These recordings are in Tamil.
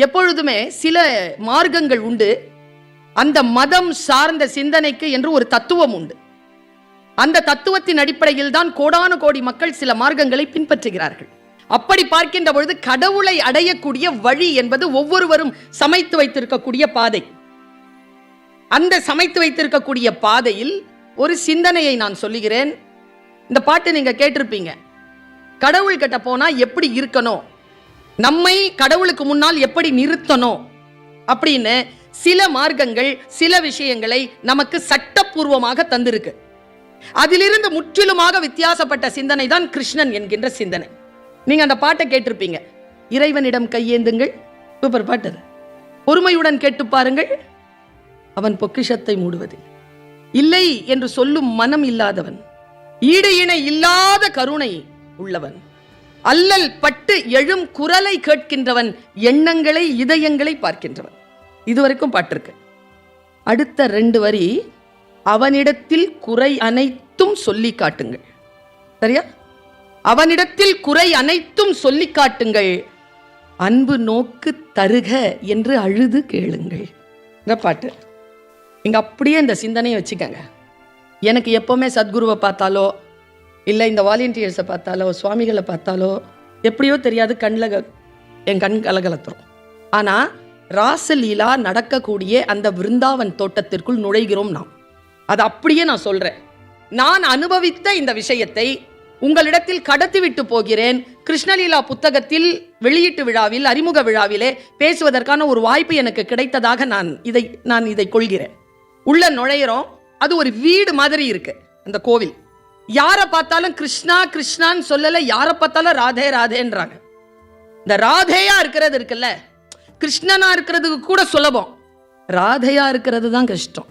எப்பொழுதுமே சில மார்க்கங்கள் உண்டு. அந்த மதம் சார்ந்த சிந்தனைக்கு என்று ஒரு தத்துவம் உண்டு. அந்த தத்துவத்தின் அடிப்படையில் தான் கோடானு கோடி மக்கள் சில மார்க்கங்களை பின்பற்றுகிறார்கள். அப்படி பார்க்கின்ற பொழுது கடவுளை அடையக்கூடிய வழி என்பது ஒவ்வொருவரும் சமைத்து வைத்திருக்கக்கூடிய பாதை. அந்த சமைத்து வைத்திருக்கக்கூடிய பாதையில் ஒரு சிந்தனையை நான் சொல்லுகிறேன். இந்த பாட்டு நீங்க கேட்டிருப்பீங்க. கடவுள் கிட்ட போனா எப்படி இருக்கணும், நம்மை கடவுளுக்கு முன்னால் எப்படி நிறுத்தணும் அப்படின்னு சில மார்க்கங்கள் சில விஷயங்களை நமக்கு சட்டப்பூர்வமாக தந்திருக்கு. அதிலிருந்து முற்றிலுமாக வித்தியாசப்பட்ட சிந்தனை தான் கிருஷ்ணன் என்கின்ற சிந்தனை. நீங்க அந்த பாட்டை கேட்டிருப்பீங்க. இறைவனிடம் கையேந்துங்கள், சூப்பர் பாட்டு. பொறுமையுடன் கேட்டு பாருங்கள், அவன் பொக்கிஷத்தை மூடுவது இல்லை என்று சொல்லும் மனம் இல்லாதவன், ஈடு இணை இல்லாத கருணை உள்ளவன், அல்லல் பட்டு எழும் குரலை கேட்கின்றவன், எண்ணங்களை இதயங்களை பார்க்கின்றவன். இதுவரைக்கும் பாட்டிருக்கு. அடுத்த 2 வரி, அவனிடத்தில் குறை அனைத்தும் சொல்லி காட்டுங்கள். சரியா? அவனிடத்தில் குறை அனைத்தும் சொல்லி காட்டுங்கள், அன்பு நோக்கு தருக என்று அழுது கேளுங்கள். இந்த பாட்டு இங்க அப்படியே இந்த சிந்தனையை வச்சுக்கங்க. எனக்கு எப்பவுமே சத்குருவை பார்த்தாலோ இல்லை இந்த வாலண்டியர்ஸை பார்த்தாலோ சுவாமிகளை பார்த்தாலோ எப்படியோ தெரியாது, என் கண் கலகலத்துறோம். ஆனால் ராசலீலா நடக்கக்கூடிய அந்த விருந்தாவன் தோட்டத்திற்குள் நுழைகிறோம் நாம். அது அப்படியே நான் சொல்கிறேன். நான் அனுபவித்த இந்த விஷயத்தை உங்களிடத்தில் கடத்திவிட்டு போகிறேன். கிருஷ்ணலீலா புத்தகத்தில் வெளியீட்டு விழாவில் அறிமுக விழாவிலே பேசுவதற்கான ஒரு வாய்ப்பு எனக்கு கிடைத்ததாக நான் இதை கொள்கிறேன். உள்ள நுழையிறோம். அது ஒரு வீடு மாதிரி இருக்கு அந்த கோவில். யாரை பார்த்தாலும் கிருஷ்ணா கிருஷ்ணான்னு சொல்லல, யாரை பார்த்தாலும் ராதே ராதேன்றாங்க. இந்த ராதேயா இருக்கிறது இருக்குல்ல, கிருஷ்ணனா இருக்கிறதுக்கு கூட சுலபம், ராதையா இருக்கிறது தான் கஷ்டம்.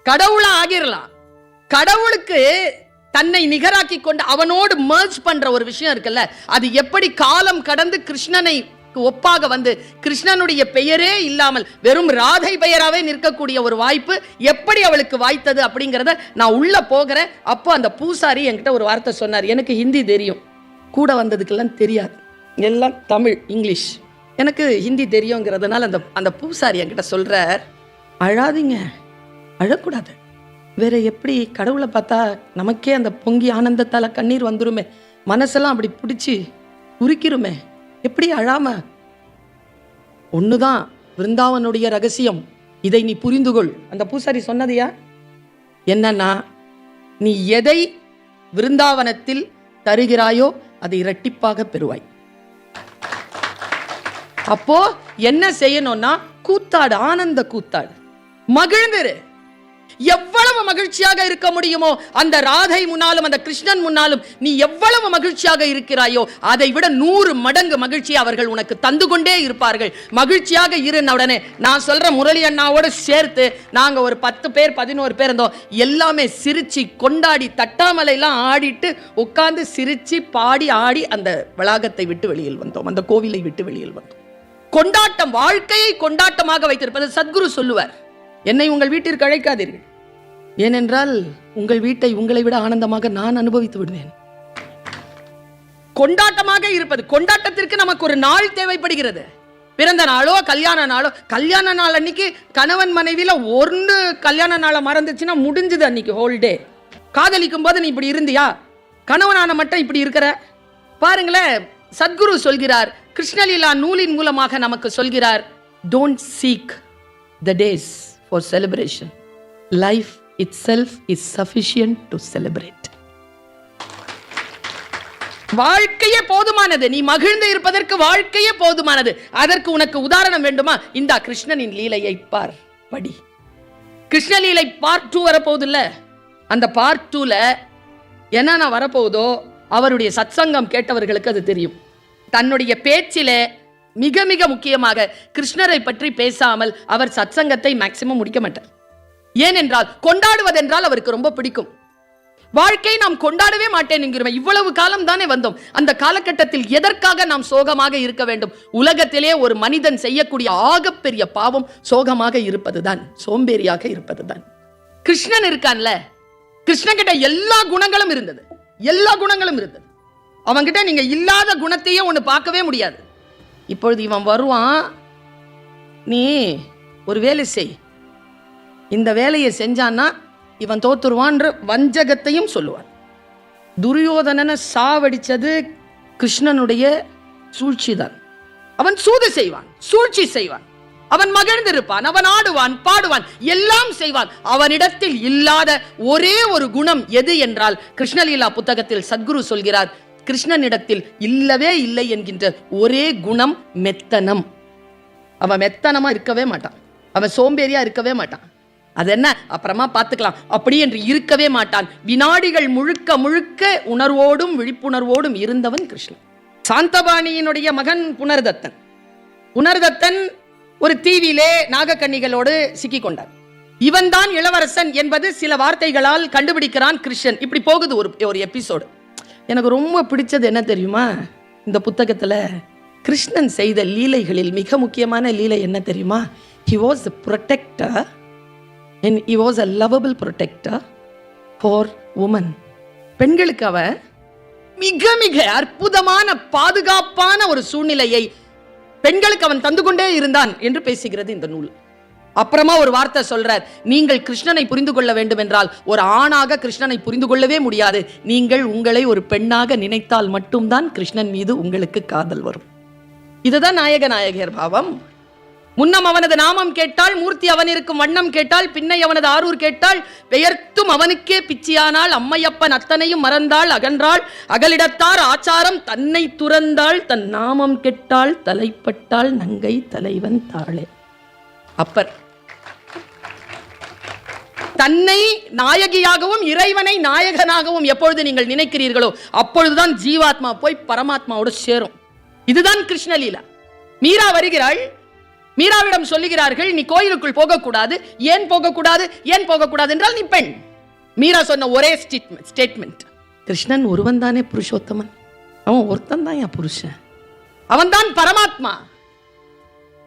கடவுளா ஆகிரலாம். கடவுளுக்கு தன்னை நிகராக்கி கொண்டு அவனோடு மர்ஜ் பண்ற ஒரு விஷயம் இருக்குல்ல, அது எப்படி காலம் கடந்து கிருஷ்ணனை ஒப்பாக வந்து கிருஷ்ணனுடைய பெயரே இல்லாமல் வெறும் ராதை பெயராவே நிற்கக்கூடிய ஒரு வாய்ப்பு எப்படி அவளுக்கு வாய்த்தது அப்படிங்கிறத நான் உள்ள போகிறேன். அப்போ அந்த பூசாரி என்கிட்ட ஒரு வார்த்தை சொன்னார். எனக்கு ஹிந்தி தெரியும், கூட வந்ததுக்கெல்லாம் தெரியாது, எல்லாம் தமிழ் இங்கிலீஷ். எனக்கு ஹிந்தி தெரியுங்கிறதுனால அந்த பூசாரி என்கிட்ட சொல்றார், அழாதீங்க, அழக்கூடாது. வேற எப்படி கடவுளை பார்த்தா நமக்கே அந்த பொங்கி ஆனந்தத்தால கண்ணீர் வந்துருமே, மனசெல்லாம் அப்படி பிடிச்சி உரிக்கிறோமே, எப்படி அழாம? ஒண்ணுதான் விருந்தாவனுடைய ரகசியம், இதை நீ புரிந்து கொள். அந்த பூசாரி சொன்னதையா என்னன்னா, நீ எதை விருந்தாவனத்தில் தருகிறாயோ அதை இரட்டிப்பாக பெறுவாய். அப்போ என்ன செய்யணும்னா, கூத்தாடு, ஆனந்த கூத்தாடு, மகிழ்ந்திரு. எவ்வளவு மகிழ்ச்சியாக இருக்க முடியுமோ அந்த ராதை முன்னாலும் அந்த கிருஷ்ணன் முன்னாலும் நீ எவ்வளவு மகிழ்ச்சியாக இருக்கிறாயோ அதை விட 100 மடங்கு மகிழ்ச்சியை அவர்கள் உனக்கு தந்து கொண்டே இருப்பார்கள். மகிழ்ச்சியாக இருந்த உடனே நான் சொல்ற முரளி அண்ணாவோட சேர்த்து நாங்க ஒரு 10 பேர் 11 பேர் இருந்தோம். எல்லாமே சிரிச்சு கொண்டாடி தட்டாமலையெல்லாம் ஆடிட்டு உட்கார்ந்து சிரிச்சு பாடி ஆடி அந்த வளாகத்தை விட்டு வெளியில் வந்தோம், அந்த கோவிலை விட்டு வெளியில் வந்தோம். கொண்டாட்டம், வாழ்க்கையை கொண்டாட்டமாக வைத்திருப்பது. சத்குரு சொல்லுவார், என்னை உங்கள் வீட்டிற்கு அழைக்காதீர்கள், ஏனென்றால் உங்கள் வீட்டை உங்களை விட ஆனந்தமாக நான் அனுபவித்து விடுவேன். கொண்டாட்டமாக இருப்பது. கொண்டாட்டத்திற்கு நமக்கு ஒரு நாள் தேவைப்படுகிறது. பிறந்த நாளோ கல்யாண நாளோ, கல்யாண நாள் அன்னைக்கு கணவன் மனைவியில ஒன்று கல்யாண நாளை மறந்துச்சுன்னா முடிஞ்சது அன்னைக்கு ஹோல் டே. காதலிக்கும் போது நீ இப்படி இருந்தியா, கணவனான மட்டும் இப்படி இருக்கிற பாருங்களேன். சத்குரு சொல்கிறார், கிருஷ்ணலீலா நூலின் மூலமாக நமக்கு சொல்கிறார், don't seek the days for celebration, life itself is sufficient to celebrate. வாழ்க்கையே போதுமானது, நீ மகிழ்ந்து இருப்பதற்கு வாழ்க்கையே போதுமானது. அதற்கு உனக்கு உதாரணம் வேண்டுமா, இந்த கிருஷ்ணனின் லீலையை பார், படி. கிருஷ்ணலீலை பார்ட் 2 வரப்போகுதுல்ல, அந்த பார்ட் 2ல என்னென்ன வரப்போகுதோ அவருடைய சத்சங்கம் கேட்டவர்களுக்கு அது தெரியும். தன்னுடைய பேச்சிலே மிக மிக முக்கியமாக கிருஷ்ணரை பற்றி பேசாமல் அவர் சத்சங்கத்தை மேக்சிமம் முடிக்க மாட்டார். ஏனென்றால் கொண்டாடுவதென்றால் அவருக்கு ரொம்ப பிடிக்கும். வாழ்க்கை நாம் கொண்டாடவே மாட்டேன் என்கிறோம். இவ்வளவு காலம் தானே வந்தோம். அந்த காலகட்டத்தில் எதற்காக நாம் சோகமாக இருக்க வேண்டும்? உலகத்திலே ஒரு மனிதன் செய்யக்கூடிய ஆகப்பெரிய பாவம் சோகமாக இருப்பதுதான், சோம்பேறியாக இருப்பதுதான். கிருஷ்ணன் இருக்கான்ல, கிருஷ்ணன் கிட்ட எல்லா குணங்களும் இருந்தது, எல்லா குணங்களும் இருந்தது. அவன்கிட்ட நீங்க இல்லாத குணத்தையே ஒன்று பார்க்கவே முடியாது. இப்பொழுது இவன் வருவான், நீ ஒரு வேலை செய், இந்த வேலையை செஞ்சான்னா இவன் தோத்துருவான்ற வஞ்சகத்தையும் சொல்லுவான். துரியோதனனை சாவடிச்சது கிருஷ்ணனுடைய சூழ்ச்சி தான். அவன் சூது செய்வான், சூழ்ச்சி செய்வான், அவன் மகிழ்ந்திருப்பான், அவன் ஆடுவான், பாடுவான், எல்லாம் செய்வான். அவனிடத்தில் இல்லாத ஒரே ஒரு குணம் எது என்றால், கிருஷ்ணலீலா புத்தகத்தில் சத்குரு சொல்கிறார், கிருஷ்ணனிடத்தில் இல்லவே இல்லை என்கின்ற ஒரே குணம் மெத்தனம். அவன் மெத்தனமா இருக்கவே மாட்டான், அவன் சோம்பேறியா இருக்கவே மாட்டான். அது என்ன அப்புறமா பார்த்துக்கலாம் அப்படி என்று இருக்கவே மாட்டான். வினாடிகள் முழுக்க முழுக்க உணர்வோடும் விழிப்புணர்வோடும் இருந்தவன் கிருஷ்ணன். சாந்தபாணியினுடைய மகன் புனர்தத்தன். புனர்தத்தன் ஒரு தீவிலே நாகக்கன்னிகளோடு சிக்கி கொண்டார். இவன் தான் இளவரசன் என்பது சில வார்த்தைகளால் கண்டுபிடிக்கிறான் கிருஷ்ணன். இப்படி போகுது ஒரு எபிசோடு. எனக்கு ரொம்ப பிடிச்சது என்ன தெரியுமா, இந்த புத்தகத்துல கிருஷ்ணன் செய்த லீலைகளில் மிக முக்கியமான லீலை என்ன தெரியுமா? He was a protector and he was a lovable protector for women. பெண்களுக்கு அவன் மிக மிக அற்புதமான பாதுகாப்பான ஒரு சூழ்நிலையை பெண்களுக்கு அவன் தந்து கொண்டே இருந்தான் என்று பேசுகிறது இந்த நூல். அப்புறமா ஒரு வார்த்தை சொல்றார், நீங்கள் கிருஷ்ணனை புரிந்து கொள்ள வேண்டும் என்றால் ஒரு ஆணாக கிருஷ்ணனை புரிந்து கொள்ளவே முடியாது. நீங்கள் உங்களை ஒரு பெண்ணாக நினைத்தால் மட்டும்தான் கிருஷ்ணன் மீது உங்களுக்கு காதல் வரும். இதுதான் நாயக நாயகர் பாவம். முன்னம் அவனது நாமம் கேட்டால், மூர்த்தி அவன் இருக்கும் வண்ணம் கேட்டால், பின்னை அவனது ஆரூர் கேட்டால், பெயர்த்தும் அவனுக்கே பிச்சியானால், அம்மையப்பன் அத்தனையும் மறந்தாள் அகன்றாள், அகலிடத்தார் ஆச்சாரம் தன்னை துறந்தாள், தன் நாமம் கெட்டாள், தலைப்பட்டாள் நங்கை தலைவன் தாளே. அப்பர் தன்னை நாயகியாகவும் இறைவனை நாயகனாகவும் எப்பொழுது நீங்கள் நினைக்கிறீர்களோ அப்பொழுதுதான் ஜீவாத்மா போய் பரமாத்மாவோடு சேரும். இதுதான் கிருஷ்ணலீலா. மீரா வருகிறாள், மீராவிடம் சொல்லுகிறார்கள், நீ கோயிலுக்குள் போகக்கூடாது. ஏன் போகக்கூடாது? ஏன் போகக்கூடாது என்றால் நீ பெண். மீரா சொன்ன ஒரே ஸ்டேட்மெண்ட், கிருஷ்ணன் ஒருவன் தானே புருஷோத்தமன், அவன் ஒருத்தன் தான் என் புருஷன், அவன் தான் பரமாத்மா.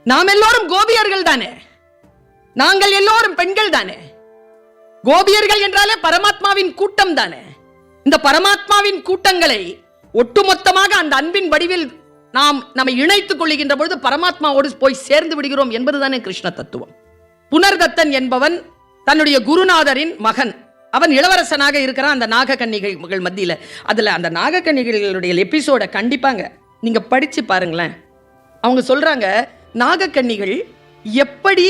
நாம் எல்லோரும் கோபியர்கள் தானே, நாங்கள் எல்லோரும் பெண்கள் தானே. கோபியர்கள் என்றாலே பரமாத்மாவின் கூட்டம் தானே. இந்த பரமாத்மாவின் கூட்டங்களை ஒட்டுமொத்தமாக அந்த அன்பின் வடிவில் நாம் நம்மை இணைத்துக் கொள்ளுகின்ற பொழுது பரமாத்மாவோடு போய் சேர்ந்து விடுகிறோம் என்பதுதானே கிருஷ்ண தத்துவம். புனர்தத்தன் என்பவன் தன்னுடைய குருநாதரின் மகன். அவன் இளவரசனாக இருக்கிறான் அந்த நாகக்கன்னிகள் மத்தியில். அதுல அந்த நாகக்கன்னிகளுடைய எபிசோட கண்டிப்பாங்க நீங்க படிச்சு பாருங்களேன். அவங்க சொல்றாங்க, நாகக்கன்னிகள் எப்படி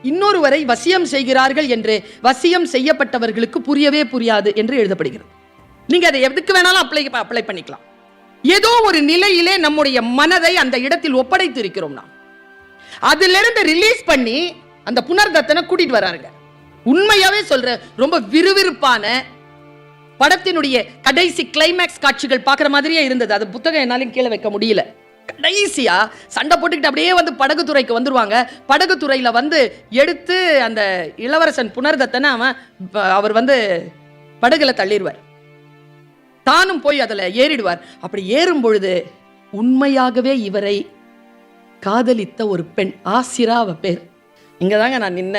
இன்னொருவரை வசியம் செய்கிறார்கள் என்று வசியம் செய்யப்பட்டவர்களுக்கு புரியவே புரியாது என்று எழுதப்படுகிறது. நீங்க அதை எதுக்கு வேணாலும் அப்ளை பண்ணிக்கலாம். ஏதோ ஒரு நிலையிலே நம்முடைய மனதை அந்த இடத்தில் ஒப்படைத்து இருக்கிறோம். நாம் அதிலிருந்து ரிலீஸ் பண்ணி அந்த புனர்தத்தனை கூட்டிட்டு வராருங்க. உண்மையாவே சொல்ற, ரொம்ப விறுவிறுப்பான படத்தினுடைய கடைசி கிளைமேக்ஸ் காட்சிகள் பார்க்குற மாதிரியே இருந்தது. அது புத்தகம் என்னாலும் கீழே வைக்க முடியல. கடைசியா சண்டை போட்டுக்கிட்டு அப்படியே வந்து படகுத்துறைக்கு வந்துருவாங்க. படகுத்துறையில வந்து எடுத்து அந்த இளவரசன் புனர்தத்தனை அவர் வந்து படகுல தள்ளிடுவார், தானும் போய் அதுல ஏறிடுவார். அப்படி ஏறும் பொழுது உண்மையாகவே இவரை காதலித்த ஒரு பெண், ஆசிரா அவ பேர். இங்கதாங்க நான் நின்ன,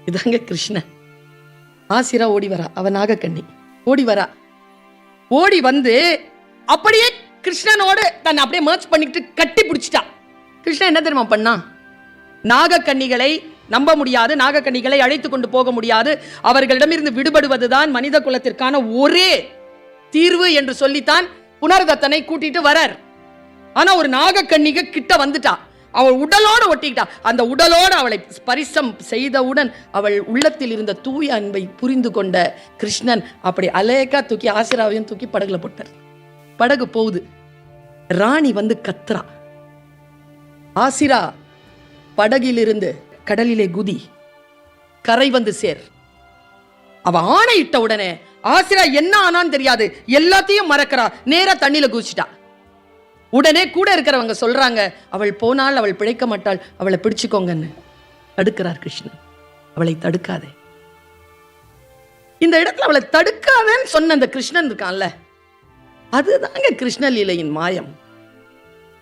இதாங்க கிருஷ்ணன். ஆசிரா ஓடி வரா, அவ நாகக்கண்ணி ஓடி வரா. ஓடி வந்து அப்படியே கிருஷ்ணனோடு தன்னை அப்படியே மர்ஜ் பண்ணிட்டு கட்டி பிடிச்சிட்டா. கிருஷ்ணன் என்ன தெரியுமா பண்ணா? நாகக்கன்னிகளை நம்ப முடியாது, நாகக்கன்னிகளை அழைத்து கொண்டு போக முடியாது, அவர்களிடமிருந்து விடுபடுவதுதான் மனித குலத்திற்கான ஒரே தீர்வு என்று சொல்லித்தான் புனர்தத்தனை கூட்டிட்டு வரார். ஆனா ஒரு நாகக்கன்னிகை கிட்ட வந்துட்டா, அவள் உடலோடு ஒட்டிக்கிட்டா. அந்த உடலோடு அவளை ஸ்பரிசம் செய்தவுடன் அவள் உள்ளத்தில் இருந்த தூய அன்பை புரிந்து கொண்ட கிருஷ்ணன் அப்படி அலேக்கா தூக்கி ஆசிராவையும் தூக்கி படகுல போட்டார். படகு போகுது, ராணி வந்து கத்ரா, ஆசிரா படகிலிருந்து கடலிலே குதி, கரை வந்து சேர். அவ ஆணையிட்ட உடனே ஆசிரா என்ன ஆனான்னு தெரியாது, எல்லாத்தையும் மறக்கிறா, நேரா தண்ணியில குதிச்சிட்டா. உடனே கூட இருக்கிறவங்க சொல்றாங்க, அவள் போனால் அவள் பிழைக்க மாட்டாள், அவளை பிடிச்சுக்கோங்கன்னு தடுக்கிறார் கிருஷ்ணன். அவளை தடுக்காதே. இந்த இடத்துல அவளை தடுக்காதேன்னு சொன்ன அந்த கிருஷ்ணன் இருக்கான்ல, அதுதாங்க கிருஷ்ணலீலையின் மாயம்.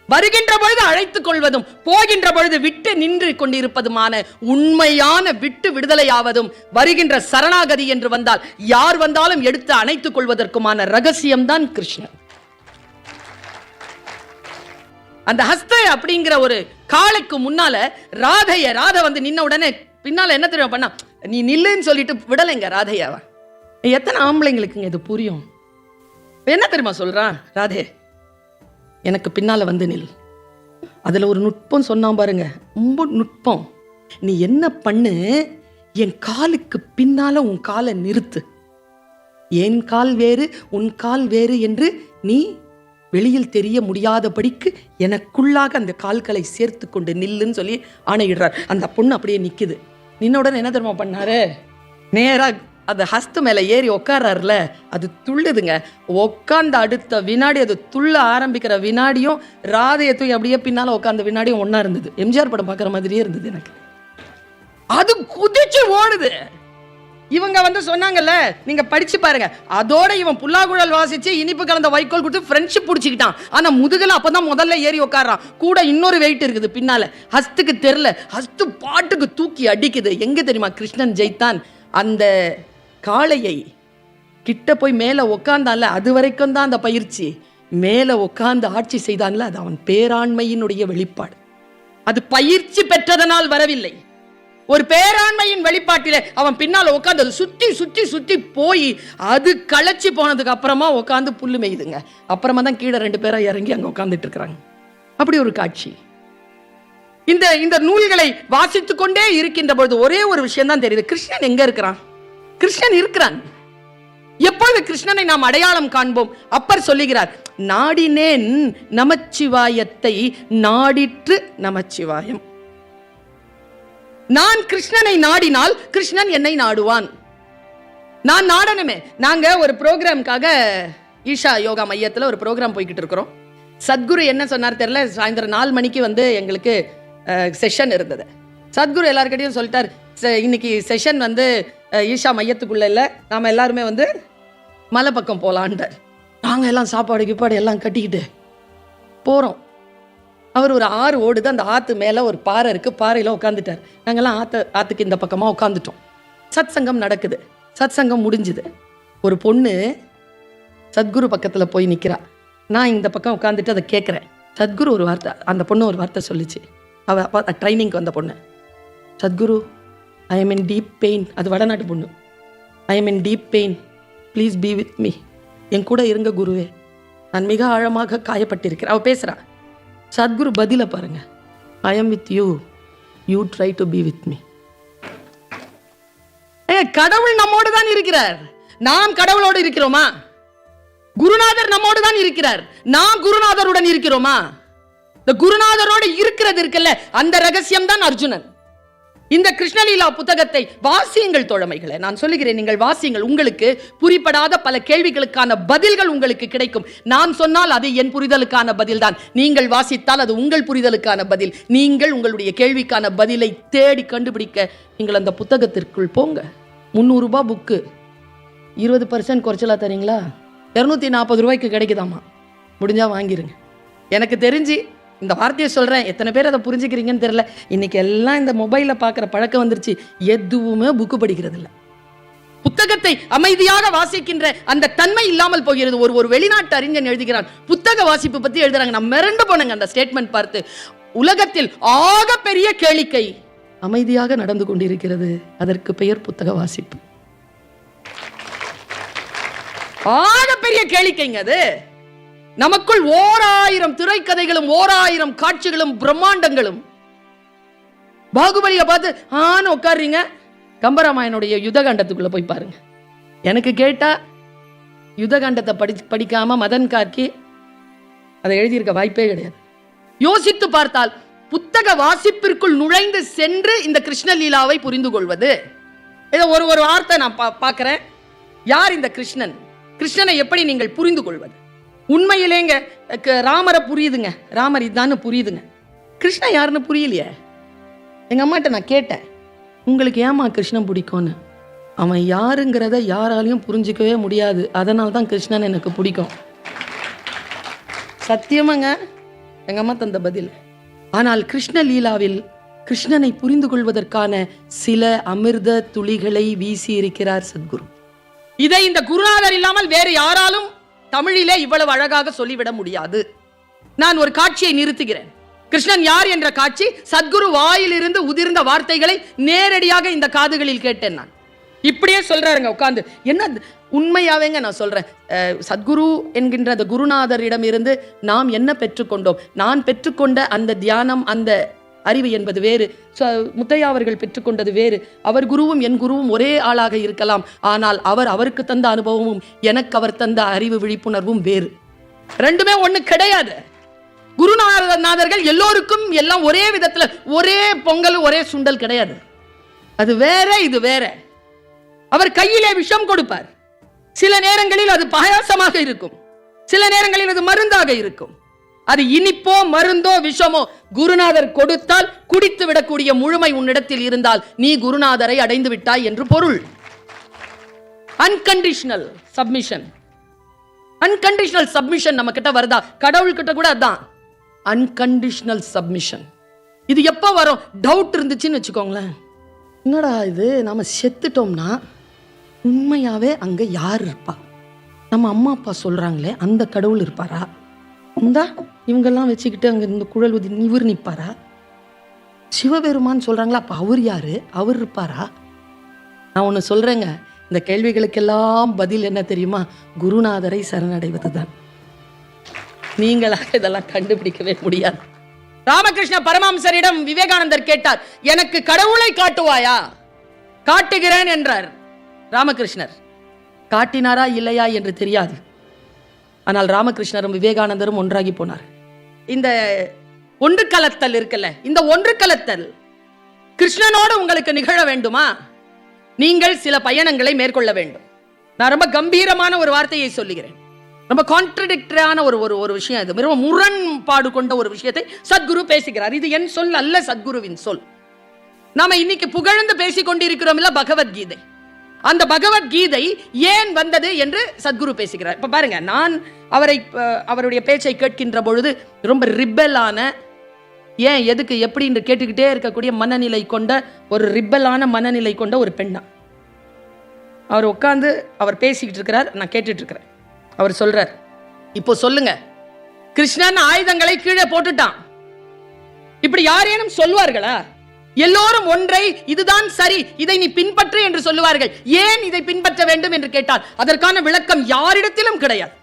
வருகின்ற பொழுது அழைத்துக் கொள்வதும் போகின்ற பொழுது விட்டு நின்று கொண்டிருப்பதுமான உண்மையான விட்டு விடுதலையாவதும், வருகின்ற சரணாகதி என்று வந்தால் யார் வந்தாலும் எடுத்து அணைத்துக் கொள்வதற்குமான ரகசியம்தான் கிருஷ்ணன். அந்த ஹஸ்த அப்படிங்கிற ஒரு காளைக்கு முன்னால ராதை வந்து நின்ன உடனே பின்னால என்ன தெரியும் பண்ணா, நீ நில்லுன்னு சொல்லிட்டு விடலைங்க ராதையாவ. எத்தனை ஆம்பளைங்களுக்குங்க இது புரியும்? என்ன தெரியுமா சொல்றான், ராதே எனக்கு பின்னால வந்து நில். அதுல ஒரு நுட்பம் சொன்னா பாருங்க, ரொம்ப நுட்பம். நீ என்ன பண்ணு, என் காலுக்கு பின்னால உன் காலை நிறுத்து. என் கால் வேறு உன் கால் வேறு என்று நீ வெளியில் தெரிய முடியாதபடிக்கு எனக்குள்ளாக அந்த கால்களை சேர்த்து கொண்டு நில்லுன்னு சொல்லி ஆணையிடுறார். அந்த பொண்ணு அப்படியே நிக்குது. நின்ன உடனே என்ன தெரியுமா பண்ணாரு, நேரா அந்த ஹஸ்து மேல ஏறி உட்கார்றாருல, அது துள்ளுதுங்க. உட்கார்ந்த அடுத்த வினாடி, அது துள்ள ஆரம்பிக்கிற வினாடியும் ராதையை தூக்கி அப்படியே பின்னால உட்கார்ந்த வினாடியும் ஒன்னா இருந்தது. எம்ஜிஆர் படம் பார்க்குற மாதிரியே இருந்தது எனக்கு. அது குதிச்சு ஓடுது. இவங்க வந்து சொன்னாங்கல்ல, நீங்க படிச்சு பாருங்க. அதோட இவன் புல்லாங்குழல் வாசிச்சு இனிப்பு கலந்த வைக்கோல் கொடுத்து ஃப்ரெண்ட்ஷிப் பிடிச்சிக்கிட்டான். ஆனா முதுகுல அப்பதான் முதல்ல ஏறி உட்காரான். கூட இன்னொரு வெயிட் இருக்குது பின்னால. ஹஸ்துக்கு தெரியல, ஹஸ்து பாட்டுக்கு தூக்கி அடிக்குது. எங்க தெரியுமா கிருஷ்ணன் ஜெயித்தான்? அந்த காளையை கிட்ட போய் மேல உட்கார்ந்தான்ல, அது வரைக்கும் தான் அந்த பயிற்சி. மேல உட்கார்ந்து ஆட்சி செய்தான்ல, அது அவன் பேராண்மையினுடைய வெளிப்பாடு. அது பயிற்சி பெற்றதனால் வரவில்லை. ஒரு பேராண்மையின் வெளிப்பாட்டிலே அவன் பின்னால உட்கார்ந்து அது சுத்தி சுத்தி சுத்தி போய் அது களைச்சி போனதுக்கு அப்புறமா உட்காந்து புல்லு மேயுதுங்க. அப்புறமா தான் கீழே 2 பேரா இறங்கி அங்க உட்கார்ந்துட்டு இருக்கிறாங்க. அப்படி ஒரு காட்சி. இந்த நூல்களை வாசித்துக் கொண்டே இருக்கின்ற பொழுது ஒரே ஒரு விஷயம் தான் தெரியுது, கிருஷ்ணன் எங்க இருக்கிறான்? கிருஷ்ணன் இருக்கிறான். எப்பொழுது கிருஷ்ணனை நாம் அடையாளம் காண்போம்? அப்பர் சொல்லுகிறார், நாடினேன் நமச்சிவாயத்தை நாடிற்று நமச்சிவாயம். நான் கிருஷ்ணனை நாடினால் கிருஷ்ணன் என்னை நாடுவான். நான் நாடணுமே. நாங்க ஒரு ப்ரோக்ராம்காக ஈஷா யோகா மையத்தில் ஒரு ப்ரோக்ராம் போய்கிட்டு இருக்கிறோம். சத்குரு என்ன சொன்னார் தெரியல, சாயந்தரம் 4 மணிக்கு வந்து எங்களுக்கு செஷன் இருந்தது. சத்குரு எல்லாருக்கிட்டையும் சொல்லிட்டார், இன்னைக்கு செஷன் வந்து ஈஷா மையத்துக்குள்ள இல்லை, நாம எல்லாருமே வந்து மலை பக்கம் போகலான்ட்டார். நாங்கள் எல்லாம் சாப்பாடு கிப்பாடு எல்லாம் கட்டிக்கிட்டு போகிறோம். அவர் ஒரு ஆறு ஓடுது, அந்த ஆற்று மேலே ஒரு பாறை இருக்குது, பாறையில் உட்காந்துட்டார். நாங்கள்லாம் ஆற்றுக்கு இந்த பக்கமாக உட்காந்துட்டோம். சத் சங்கம் நடக்குது. சத் சங்கம் முடிஞ்சுது. ஒரு பொண்ணு சத்குரு பக்கத்தில் போய் நிற்கிறா. நான் இந்த பக்கம் உட்காந்துட்டு அதை கேட்குறேன். சத்குரு ஒரு வார்த்தை, அந்த பொண்ணு ஒரு வார்த்தை சொல்லிச்சு. அவள் ட்ரைனிங்க்கு வந்த பொண்ணு, Sadhguru I am in deep pain. அது வடநாட்டு பொண்ணு. I am in deep pain, please be with me. என் கூட இருங்க குருவே, நான் மிக ஆழமாக காயப்பட்டிருக்கிறேன். அவள் பேசுகிறா. சத்குரு பதில பாருங்க, I am with you, you try to be with me. கடவுள் நம்மோடு தான் இருக்கிறார். நாம் கடவுளோடு இருக்கிறோமா? குருநாதர் நம்மோடு தான் இருக்கிறார். நாம் குருநாதருடன் இருக்கிறோமா? இந்த குருநாதரோடு இருக்கிறது இருக்குல்ல, அந்த ரகசியம் தான் அர்ஜுனன். இந்த கிருஷ்ணலீலா புத்தகத்தை வாசியுங்கள் தோழமைகளை. நான் சொல்லுகிறேன், நீங்கள் வாசியுங்கள். உங்களுக்கு புரிபடாத பல கேள்விகளுக்கான பதில்கள் உங்களுக்கு கிடைக்கும். நான் சொன்னால் அது என் புரிதலுக்கான பதில் தான். நீங்கள் வாசித்தால் அது உங்கள் புரிதலுக்கான பதில். நீங்கள் உங்களுடைய கேள்விக்கான பதிலை தேடி கண்டுபிடிக்க நீங்கள் அந்த புத்தகத்திற்குள் போங்க. 300 ரூபாய் புக்கு, 20% குறைச்சலா தரீங்களா? 240 ரூபாய்க்கு கிடைக்குதாமா. முடிஞ்சா வாங்கிருங்க. எனக்கு தெரிஞ்சு இந்த வார்த்தையை சொல்கிறேன், எத்தனை பேர் அதை புரிஞ்சுக்கிறீங்கன்னு தெரியல. இன்னைக்கு எல்லாம் இந்த மொபைலில் பார்க்குற பழக்கம் வந்துருச்சு. எதுவுமே புக்கு படிக்கிறது இல்லை. புத்தகத்தை அமைதியாக வாசிக்கின்ற அந்த தன்மை இல்லாமல் போகிறது. ஒரு வெளிநாட்டு அறிஞன் எழுதுகிறான், புத்தக வாசிப்பு பற்றி எழுதுறாங்க. நான் மிரண்டு போனேங்க அந்த ஸ்டேட்மெண்ட் பார்த்து. உலகத்தில் ஆக பெரிய கேளிக்கை அமைதியாக நடந்து கொண்டிருக்கிறது. அதற்கு பெயர் புத்தக வாசிப்பு. ஆக பெரிய கேளிக்கைங்க அது. நமக்குள் 1000 திரைக்கதைகளும் 1000 காட்சிகளும் பிரம்மாண்டங்களும். பாகுபலியை பார்த்து உட்காருறீங்க, கம்பராமாயனுடைய யுத்தகாண்டத்துக்குள்ள போய் பாருங்க. எனக்கு கேட்டா யுத்தகாண்டத்தை படிக்காம மதன் கார்கி அதை எழுதியிருக்க வாய்ப்பே கிடையாது. யோசித்து பார்த்தால் புத்தக வாசிப்பிற்குள் நுழைந்து சென்று இந்த கிருஷ்ணலீலாவை புரிந்து கொள்வது. இதை ஒரு வார்த்தை நான் பார்க்கிறேன். யார் இந்த கிருஷ்ணன்? கிருஷ்ணனை எப்படி நீங்கள் புரிந்து கொள்வது? உண்மையிலேங்க ராமரை புரியுதுங்க, ராமர் இதான்னு புரியுதுங்க. கிருஷ்ணன் யாருன்னு புரியலையே. எங்க அம்மாட்ட நான் கேட்டேன், உங்களுக்கு ஏமா கிருஷ்ணன் பிடிக்கும்னு. அவன் யாருங்கிறத யாராலையும் புரிஞ்சிக்கவே முடியாது, அதனால தான் கிருஷ்ணன் எனக்கு பிடிக்கும். சத்தியமாங்க, எங்க அம்மா தந்த பதில். ஆனால் கிருஷ்ணலீலாவில் கிருஷ்ணனை புரிந்து கொள்வதற்கான சில அமிர்த துளிகளை வீசி இருக்கிறார் சத்குரு. இதை இந்த குருநாதர் இல்லாமல் வேறு யாராலும் தமிழிலே இவ்வளவு அழகாக சொல்லிவிட முடியாது. நான் ஒரு காட்சியை நிறுத்துகிறேன். கிருஷ்ணன் யார் என்ற காட்சி சத்குரு வாயிலிருந்து உதிர்ந்த வார்த்தைகளை நேரடியாக இந்த காதுகளில் கேட்டேன். நான் இப்படியே சொல்றாருங்க உட்கார்ந்து. என்ன உண்மையாவேங்க நான் சொல்றேன். சத்குரு என்கின்ற அந்த குருநாதரிடம் இருந்து நாம் என்ன பெற்றுக்கொண்டோம்? நான் பெற்றுக்கொண்ட அந்த தியானம், அந்த அறிவு என்பது வேறு. முத்தையா அவர்கள் பெற்றுக்கொண்டது வேறு. அவர் குருவும் என் குருவும் ஒரே ஆளாக இருக்கலாம். ஆனால் அவருக்கு தந்த அனுபவமும் எனக்கு அவர் தந்த அறிவு விழிப்புணர்வும் வேறு. ரெண்டுமே ஒண்ணு கிடையாது. குருநாதர்கள் எல்லோருக்கும் எல்லாம் ஒரே விதத்துல, ஒரே பொங்கல் ஒரே சுண்டல் கிடையாது. அது வேற, இது வேற. அவர் கையிலே விஷம் கொடுப்பார். சில நேரங்களில் அது பாயாசமாக இருக்கும், சில நேரங்களில் அது மருந்தாக இருக்கும். அது இனிப்போ மருந்தோ விஷமோ குருநாதர் கொடுத்தால் குடித்து விடக்கூடிய முழுமை உன்னிடத்தில் இருந்தால் நீ குருநாதரை அடைந்து விட்டாய் என்று பொருள். Unconditional submission. அன்கண்டிஷனல் சப்மிஷன் நம்ம கிட்ட வருதா? கடவுள் கிட்ட கூட அதான் அன்கண்டிஷனல் சப்மிஷன். இது எப்ப வரும்? டவுட் இருந்துச்சுன்னு வச்சுக்கோங்களேன். என்னடா இது, நாம செத்துட்டோம்னா உண்மையாவே அங்க யார் இருப்பா? நம்ம அம்மா அப்பா சொல்றாங்களே அந்த கடவுள் இருப்பாரா? இந்தா இவங்கெல்லாம் வச்சுக்கிட்டு அங்க இந்த குழல் ஊதி இவர் நிற்பாரா? சிவபெருமான் சொல்றாங்களா, அப்ப அவர் யாரு? அவர் இருப்பாரா? நான் ஒண்ணு சொல்றேங்க, இந்த கேள்விகளுக்கெல்லாம் பதில் என்ன தெரியுமா? குருநாதரை சரணடைவதுதான். நீங்களாக இதெல்லாம் கண்டுபிடிக்கவே முடியாது. ராமகிருஷ்ண பரமஹம்சரிடம் விவேகானந்தர் கேட்டார், எனக்கு கடவுளை காட்டுவாயா? காட்டுகிறேன் என்றார் ராமகிருஷ்ணர். காட்டினாரா இல்லையா என்று தெரியாது. ஆனால் ராமகிருஷ்ணரும் விவேகானந்தரும் ஒன்றாகி போனார். இந்த ஒன்று கலத்தல் இருக்குல்ல, இந்த ஒன்று கலத்தல் கிருஷ்ணனோடு உங்களுக்கு நிகழ வேண்டுமா? நீங்கள் சில பயணங்களை மேற்கொள்ள வேண்டும். நான் ரொம்ப கம்பீரமான ஒரு வார்த்தையை சொல்லுகிறேன். ரொம்ப கான்ட்ரடிக்டரான ஒரு விஷயம். இது ரொம்ப முரண்பாடு கொண்ட ஒரு விஷயத்தை சத்குரு பேசுகிறார். இது என் சொல் அல்ல, சத்குருவின் சொல். நாம இன்னைக்கு புகழ்ந்து பேசிக் கொண்டிருக்கிறோம் இல்ல பகவத்கீதை. அந்த பகவத்கீதை ஏன் வந்தது என்று சத்குரு பேசுகிறார். இப்ப பாருங்க, நான் அவருடைய பேச்சை கேட்கின்ற பொழுது ரொம்ப ரிப்பலான, ஏன் எதுக்கு எப்படி என்று கேட்டுக்கிட்டே இருக்கக்கூடிய மனநிலை கொண்ட ஒரு ரிப்பலான மனநிலை கொண்ட ஒரு பெண்ணா அவர் உட்கார்ந்து அவர் பேசிக்கிட்டு இருக்கிறார். நான் கேட்டுட்டு இருக்கிறேன். அவர் சொல்றார், இப்போ சொல்லுங்க, கிருஷ்ணன் ஆயுதங்களை கீழே போட்டுட்டான், இப்படி யாரேனும் சொல்வார்களா? எல்லோரும் ஒன்றை, இதுதான் சரி, இதை நீ பின்பற்று என்று சொல்லுவார்கள். ஏன் இதை பின்பற்ற வேண்டும் என்று கேட்டால் அதற்கான விளக்கம் யாரிடத்திலும் கிடையாது.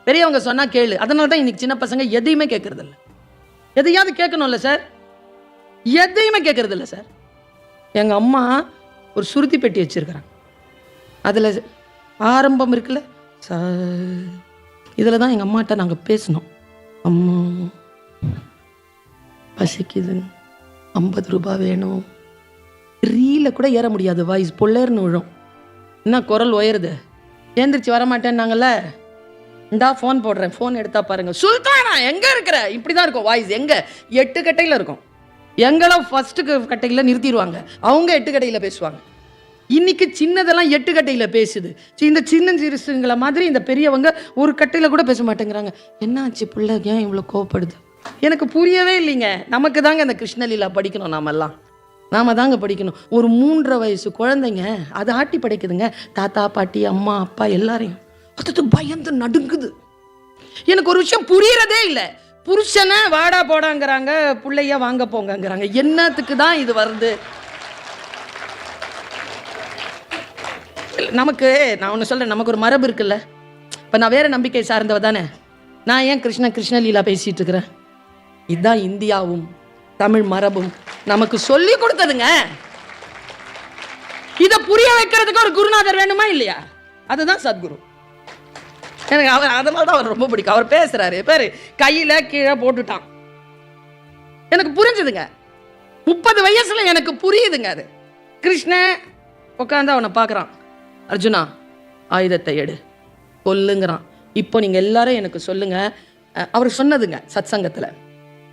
பெரியவங்க சொன்னா கேளு. அதனாலதான் இன்னைக்கு சின்ன பசங்க எதையுமே கேட்கறது இல்லை. எதையாவது கேட்கணும்ல சார், எதையுமே கேட்கறது இல்லை சார். எங்க அம்மா ஒரு சுருதி பெட்டி வச்சிருக்கிறாங்க. அதுல ஆரம்பம் இருக்குல்ல, இதுல தான் எங்க அம்மாட்ட நாங்க பேசணும். அம்மா பசிக்குது, 50 ரூபாய் வேணும். ரீல கூட ஏற முடியாது, வாய்ஸ் பொல்லேர்னு விழும். என்ன குரல் உயருது, ஏந்திரிச்சு வரமாட்டேன்னாங்கல்ல, இந்தா ஃபோன் போடுறேன், ஃபோன் எடுத்தா பாருங்க, சுல்தானா எங்க இருக்கிற, இப்படிதான் இருக்கும் வாய்ஸ். எங்க 8 கட்டையில இருக்கும். எங்களும் ஃபர்ஸ்ட் கட்டையில நிறுத்திடுவாங்க, அவங்க 8 கட்டையில பேசுவாங்க. இன்னைக்கு சின்னதெல்லாம் 8 கட்டையில பேசுது. இந்த சின்ன சிறுசுங்களை மாதிரி இந்த பெரியவங்க ஒரு கட்டையில கூட பேச மாட்டேங்கிறாங்க. என்னாச்சு பிள்ளை, ஏன் இவ்வளவு கோவப்படுது? எனக்கு புரியவே இல்லைங்க. நமக்கு தாங்க இந்த கிருஷ்ணலீலா படிக்கணும். நாம தாங்க படிக்கணும். ஒரு 3.5 வயசு குழந்தைங்க அது ஆட்டி படைக்குதுங்க, தாத்தா பாட்டி அம்மா அப்பா எல்லாரையும். அது பயந்து நடுங்குது. எனக்கு ஒரு விஷயம் புரியறதே இல்லை. புருஷனை வாடா போடாங்கிறாங்க, பிள்ளைய வாங்க போங்கிறாங்க. என்னத்துக்கு தான் இது வருது நமக்கு? நான் ஒன்று சொல்றேன், நமக்கு ஒரு மரபு இருக்குல்ல. இப்போ நான் வேற நம்பிக்கை சார்ந்தவ தானே. நான் ஏன் கிருஷ்ணலீலா பேசிட்டு இருக்கிறேன்? இதுதான் இந்தியாவும் தமிழ் மரபும் நமக்கு சொல்லி கொடுத்ததுங்க. இதை புரிய வைக்கிறதுக்கு ஒரு குருநாதர் வேணுமா இல்லையா? அதுதான் சத்குரு. எனக்கு அவர் அதனால தான் அவர் ரொம்ப பிடிக்கும். அவர் பேசுறாரு பேரு கையில கீழே போட்டுட்டான். எனக்கு புரிஞ்சுதுங்க. 30 வயசுல எனக்கு புரியுதுங்க. அது கிருஷ்ணன் உட்காந்து அவனை பார்க்குறான். அர்ஜுனா ஆயுதத்தை எடு, கொல்லுங்கிறான். இப்போ நீங்க எல்லாரும் எனக்கு சொல்லுங்க, அவர் சொன்னதுங்க சத் சங்கத்துல,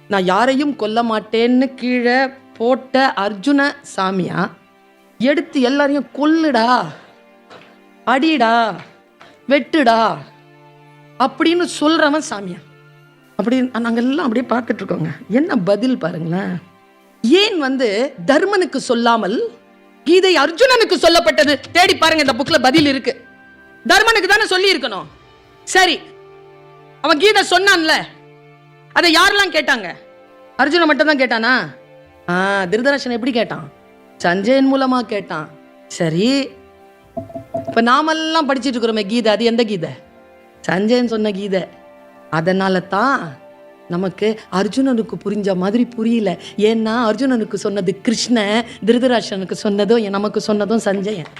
நான் யாரையும் கொல்ல மாட்டேன்னு கீழே போட்ட அர்ஜுன சாமியா, எடுத்து எல்லாரையும் கொல்லுடா, அடிடா, வெட்டுடா அப்படின்னு சொல்றவன் சாமியா? அப்படி நாங்க எல்லாம் அப்படியே பார்த்துட்டு இருக்கோங்க. என்ன பதில் பாருங்களேன். ஏன் தர்மனுக்கு சொல்லாமல் கீதை அர்ஜுனனுக்கு சொல்லப்பட்டது? தேடி பாருங்க, இந்த புக்ல பதில் இருக்கு. தர்மனுக்கு தானே சொல்லி இருக்கணும். சரி, அவன் கீதை சொன்னான்ல, அதை யாரெல்லாம் கேட்டாங்க? அர்ஜுனன் மட்டும் தான் கேட்டானா? திருதராஷ்டிரன் எப்படி கேட்டான்? சஞ்சயன் மூலமா கேட்டான். சரி, இப்ப நாமெல்லாம் படிச்சுட்டு இருக்கிறோமே கீதை, அது எந்த கீதை? சஞ்சயன் சொன்ன கீதை. அதனால தான் நமக்கு அர்ஜுனனுக்கு புரிஞ்ச மாதிரி புரியல. ஏன்னா அர்ஜுனனுக்கு சொன்னது கிருஷ்ணன், திருதராஷ்டிரனுக்கு சொன்னதும் நமக்கு சொன்னதும் சஞ்சயன்.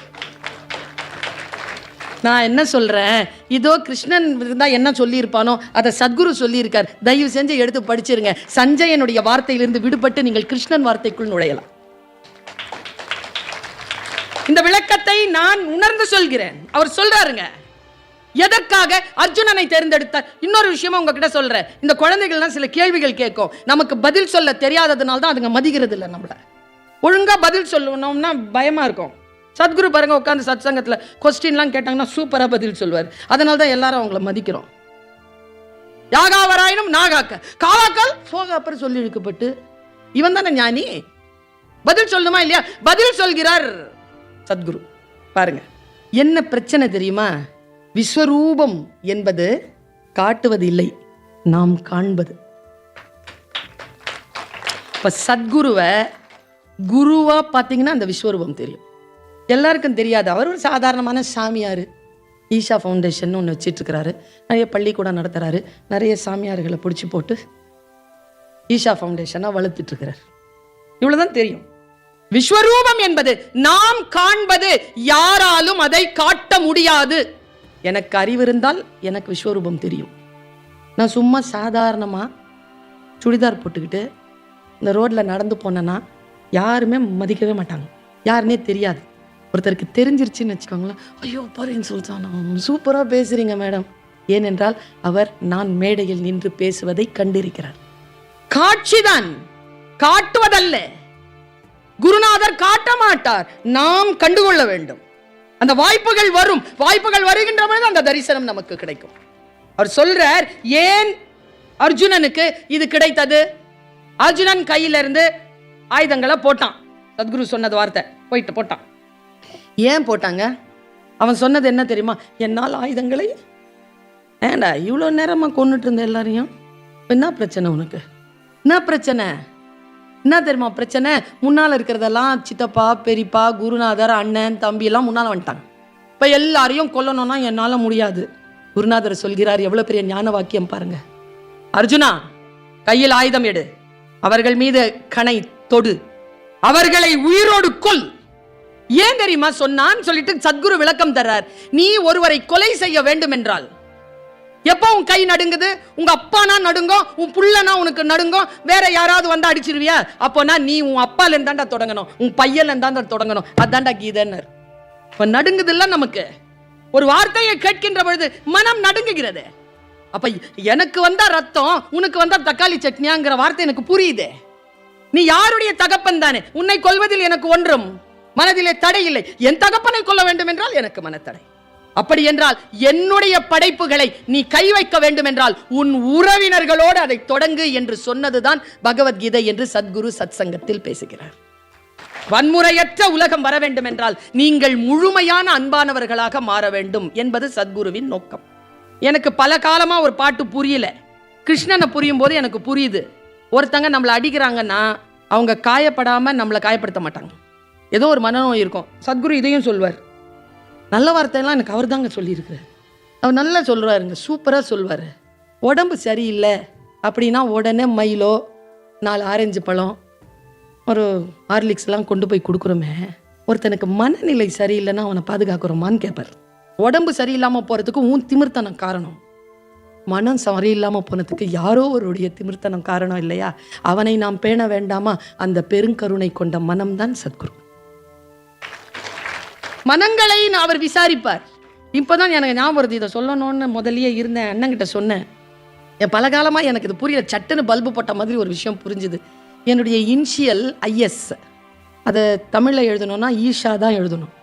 நான் என்ன சொல்றேன், இதோ கிருஷ்ணன் இருந்தா என்ன சொல்லியிருப்பானோ அதை சத்குரு சொல்லியிருக்கார். தயவு செஞ்சு எடுத்து படிச்சிருங்க. சஞ்சயனுடைய வார்த்தையிலிருந்து விடுபட்டு நீங்கள் கிருஷ்ணன் வார்த்தைக்குள் நுழையலாம். இந்த விளக்கத்தை நான் உணர்ந்து சொல்கிறேன். அவர் சொல்றாருங்க எதற்காக அர்ஜுனனை தேர்ந்தெடுத்தார். இன்னொரு விஷயமா உங்ககிட்ட சொல்றேன், இந்த குழந்தைகள்லாம் சில கேள்விகள் கேட்கும், நமக்கு பதில் சொல்ல தெரியாததுனால தான் அதுங்க மதிக்கிறது இல்லை. நம்மள ஒழுங்கா பதில் சொல்லணும்னா பயமா இருக்கும். சத்குரு பாருங்க, உட்காந்து சத் சங்கத்தில் கொஸ்டின்லாம் கேட்டாங்கன்னா சூப்பராக பதில் சொல்வார். அதனால தான் எல்லாரும் அவங்கள மதிக்கிறோம். யாகாவராயினும் நாகாக்க காவாக்கள் சோக அப்புறம் சொல்லி இழுக்கப்பட்டு இவன் தானே ஞானி, பதில் சொல்லணுமா இல்லையா? பதில் சொல்கிறார் சத்குரு. பாருங்க என்ன பிரச்சனை தெரியுமா? விஸ்வரூபம் என்பது காட்டுவது இல்லை, நாம் காண்பது. இப்ப சத்குருவை குருவா பார்த்தீங்கன்னா அந்த விஸ்வரூபம் தெரியும். எல்லாருக்கும் தெரியாது. அவர் ஒரு சாதாரணமான சாமியார். ஈஷா ஃபவுண்டேஷன் ஒன்று வச்சிட்டு இருக்கிறாரு, நிறைய பள்ளிக்கூடம் நடத்துறாரு, நிறைய சாமியார்களை பிடிச்சி போட்டு ஈஷா ஃபவுண்டேஷனாக வளர்த்துட்டு இருக்கிறார். இவ்வளவுதான் தெரியும். விஸ்வரூபம் என்பது நாம் காண்பது, யாராலும் அதை காட்ட முடியாது. எனக்கு அறிவு இருந்தால் எனக்கு விஸ்வரூபம் தெரியும். நான் சும்மா சாதாரணமா சுடிதார் போட்டுக்கிட்டு இந்த ரோட்ல நடந்து போனேன்னா யாருமே மதிக்கவே மாட்டாங்க, யாருன்னே தெரியாது. ஒருத்தருக்கு தெரிஞ்சிருச்சுன்னு வச்சுக்கோங்களேன், ஐயோ பாருன்னு சொல்லிட்டானா, சூப்பராக பேசுறீங்க மேடம். ஏனென்றால் அவர் நான் மேடையில் நின்று பேசுவதை கண்டிருக்கிறார். காட்சிதான், காட்டுவதல்ல. குருநாதர் காட்ட மாட்டார், நாம் கண்டுகொள்ள வேண்டும். அந்த வாய்ப்புகள் வரும், வாய்ப்புகள் வருகின்ற பொழுது அந்த தரிசனம் நமக்கு கிடைக்கும். அவர் சொல்றார், ஏன் அர்ஜுனனுக்கு இது கிடைத்தது? அர்ஜுனன் கையில இருந்து ஆயுதங்களை போட்டான். சத்குரு சொன்னது வார்த்தை, போயிட்டு போட்டான். ஏன் போட்டாங்க? அவன் சொன்னது என்ன தெரியுமா? என்னால் ஆயுதங்களை ஏண்டா இவ்வளோ நேரமா கொண்டுட்டு இருந்த எல்லாரையும், என்ன பிரச்சனை உனக்கு? என்ன பிரச்சனை? என்ன தெரியுமா பிரச்சனை? முன்னால் இருக்கிறதெல்லாம் சித்தப்பா, பெரியப்பா, குருநாதர், அண்ணன், தம்பி எல்லாம் முன்னால் வந்துட்டாங்க. இப்போ எல்லாரையும் கொல்லணும்னா என்னால் முடியாது. குருநாதர் சொல்கிறார், எவ்வளோ பெரிய ஞான வாக்கியம் பாருங்க. அர்ஜுனா, கையில் ஆயுதம் எடு, அவர்கள் மீது கணை தொடு, அவர்களை உயிரோடு கொல். ஏன் தெரியுமா சொன்னான்னு சொல்லிட்டு சத்குரு விளக்கம் தர்றார். நீ ஒருவரை கொலை செய்ய வேண்டும் என்றால் எப்போ உன் கை நடுங்குது? உங்க அப்பானா நடுங்கும், உன் புள்ளனா உனக்கு நடுங்கும், வேற யாராவது வந்து அடிச்சிருவியா? அப்போனா நீ உன் அப்பால இருந்தாண்டா தொடங்கணும், உன் பையன்ல இருந்தாண்டா தொடங்கணும். அதான்டா கீதைன்னர். இப்ப நடுங்குது இல்ல, நமக்கு ஒரு வார்த்தையை கேட்கின்ற பொழுது மனம் நடுங்குகிறது. அப்ப எனக்கு வந்தா ரத்தம், உனக்கு வந்தா தக்காளி சட்னியாங்கிற வார்த்தை எனக்கு புரியுது. நீ யாருடைய தகப்பன் தானே, உன்னை கொல்வதில் எனக்கு ஒன்றும் மனதிலே தடை இல்லை. என் தகப்பனை கொல்ல வேண்டும் என்றால் எனக்கு மனத்தடை. அப்படி என்றால் என்னுடைய படைப்புகளை நீ கை வைக்க வேண்டும் என்றால் உன் உறவினர்களோடு அதை தொடங்கு என்று சொன்னதுதான் பகவத்கீதை என்று சத்குரு சத் சங்கத்தில் பேசுகிறார். வன்முறையற்ற உலகம் வர வேண்டும் என்றால் நீங்கள் முழுமையான அன்பானவர்களாக மாற வேண்டும் என்பது சத்குருவின் நோக்கம். எனக்கு பல காலமா ஒரு பாட்டு புரியல, கிருஷ்ணனை புரியும் போது எனக்கு புரியுது. ஒருத்தங்க நம்மளை அடிக்கிறாங்கன்னா அவங்க காயப்படாம நம்மளை காயப்படுத்த மாட்டாங்க, ஏதோ ஒரு மனநோய் இருக்கும். சத்குரு இதையும் சொல்வார். நல்ல வார்த்தையெல்லாம் எனக்கு அவர் தாங்க சொல்லியிருக்கிறார். அவர் நல்லா சொல்கிறாருங்க, சூப்பராக சொல்வார். உடம்பு சரியில்லை அப்படின்னா உடனே மைலோ 4 ஆரஞ்சு பழம் ஒரு ஹார்லிக்ஸ்லாம் கொண்டு போய் கொடுக்குறோமே. ஒருத்தனுக்கு மனநிலை சரியில்லைன்னா அவனை பாதுகாக்கிறோமான்னு கேட்பார். உடம்பு சரியில்லாமல் போகிறதுக்கு உன் திமிர்த்தனம் காரணம், மனம் சரியில்லாமல் போனதுக்கு யாரோ ஒருடைய திமிர்த்தனம் காரணம் இல்லையா? அவனை நாம் பேண வேண்டாமா? அந்த பெருங்கருணை கொண்ட மனம்தான் சத்குரு. மனங்களை அவர் விசாரிப்பார். இப்போதான் எனக்கு ஞாபகம் வருது, இதை சொல்லணும்னு முதலியே இருந்தேன், அண்ணங்கிட்ட சொன்னேன். என் பல காலமாக எனக்கு இது புரியல, சட்டுன்னு பல்பு போட்ட மாதிரி ஒரு விஷயம் புரிஞ்சுது. என்னுடைய இனிஷியல் ஐஎஸ், அதை தமிழில் எழுதணும்னா ஈஷா தான் எழுதணும்.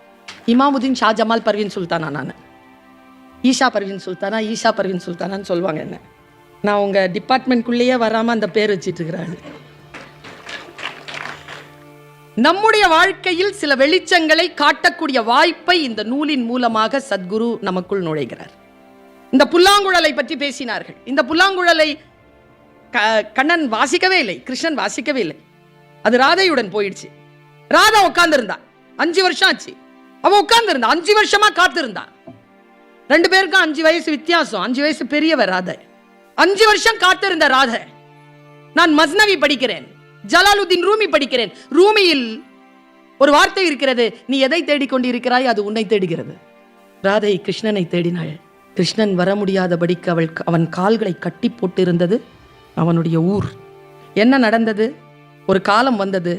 இமாமுதீன் ஷாஜமால் பர்வீன் சுல்தானா, நான் ஈஷா பர்வீன் சுல்தானா, ஈஷா பர்வீன் சுல்தானான்னு சொல்லுவாங்க என்ன. நான் உங்கள் டிபார்ட்மெண்ட்குள்ளேயே வராமல் அந்த பேர் வச்சிட்டு இருக்கிறாரு. நம்முடைய வாழ்க்கையில் சில வெளிச்சங்களை காட்டக்கூடிய வாய்ப்பை இந்த நூலின் மூலமாக சத்குரு நமக்குள் நுழைகிறார். இந்த புல்லாங்குழலை பற்றி பேசினார்கள். இந்த புல்லாங்குழலை கண்ணன் வாசிக்கவே இல்லை, கிருஷ்ணன் வாசிக்கவே இல்லை. அது ராதையுடன் போயிடுச்சு. ராதா உட்கார்ந்து இருந்தா, 5 வருஷம் ஆச்சு. அவ உட்கார்ந்து இருந்தா, 5 வருஷமா காத்திருந்தா. 2 பேருக்கும் 5 வயசு வித்தியாசம். 5 வயசு பெரியவர் ராதை. 5 வருஷம் காத்திருந்த ராதை. நான் மஸ்னவி படிக்கிறேன், ஜலாலுதீன் ரூமி படிக்கிறேன். ரூமியில் ஒரு வார்த்தை இருக்கிறது, நீ எதை தேடிக்கொண்டிருக்கிறாய் அது உன்னை தேடுகிறது. ராதை கிருஷ்ணனை தேடினாள். கிருஷ்ணன் வர முடியாதபடிக்கு அவன் கால்களை கட்டி போட்டு இருந்தது அவனுடைய ஊர். என்ன நடந்தது? ஒரு காலம் வந்தது,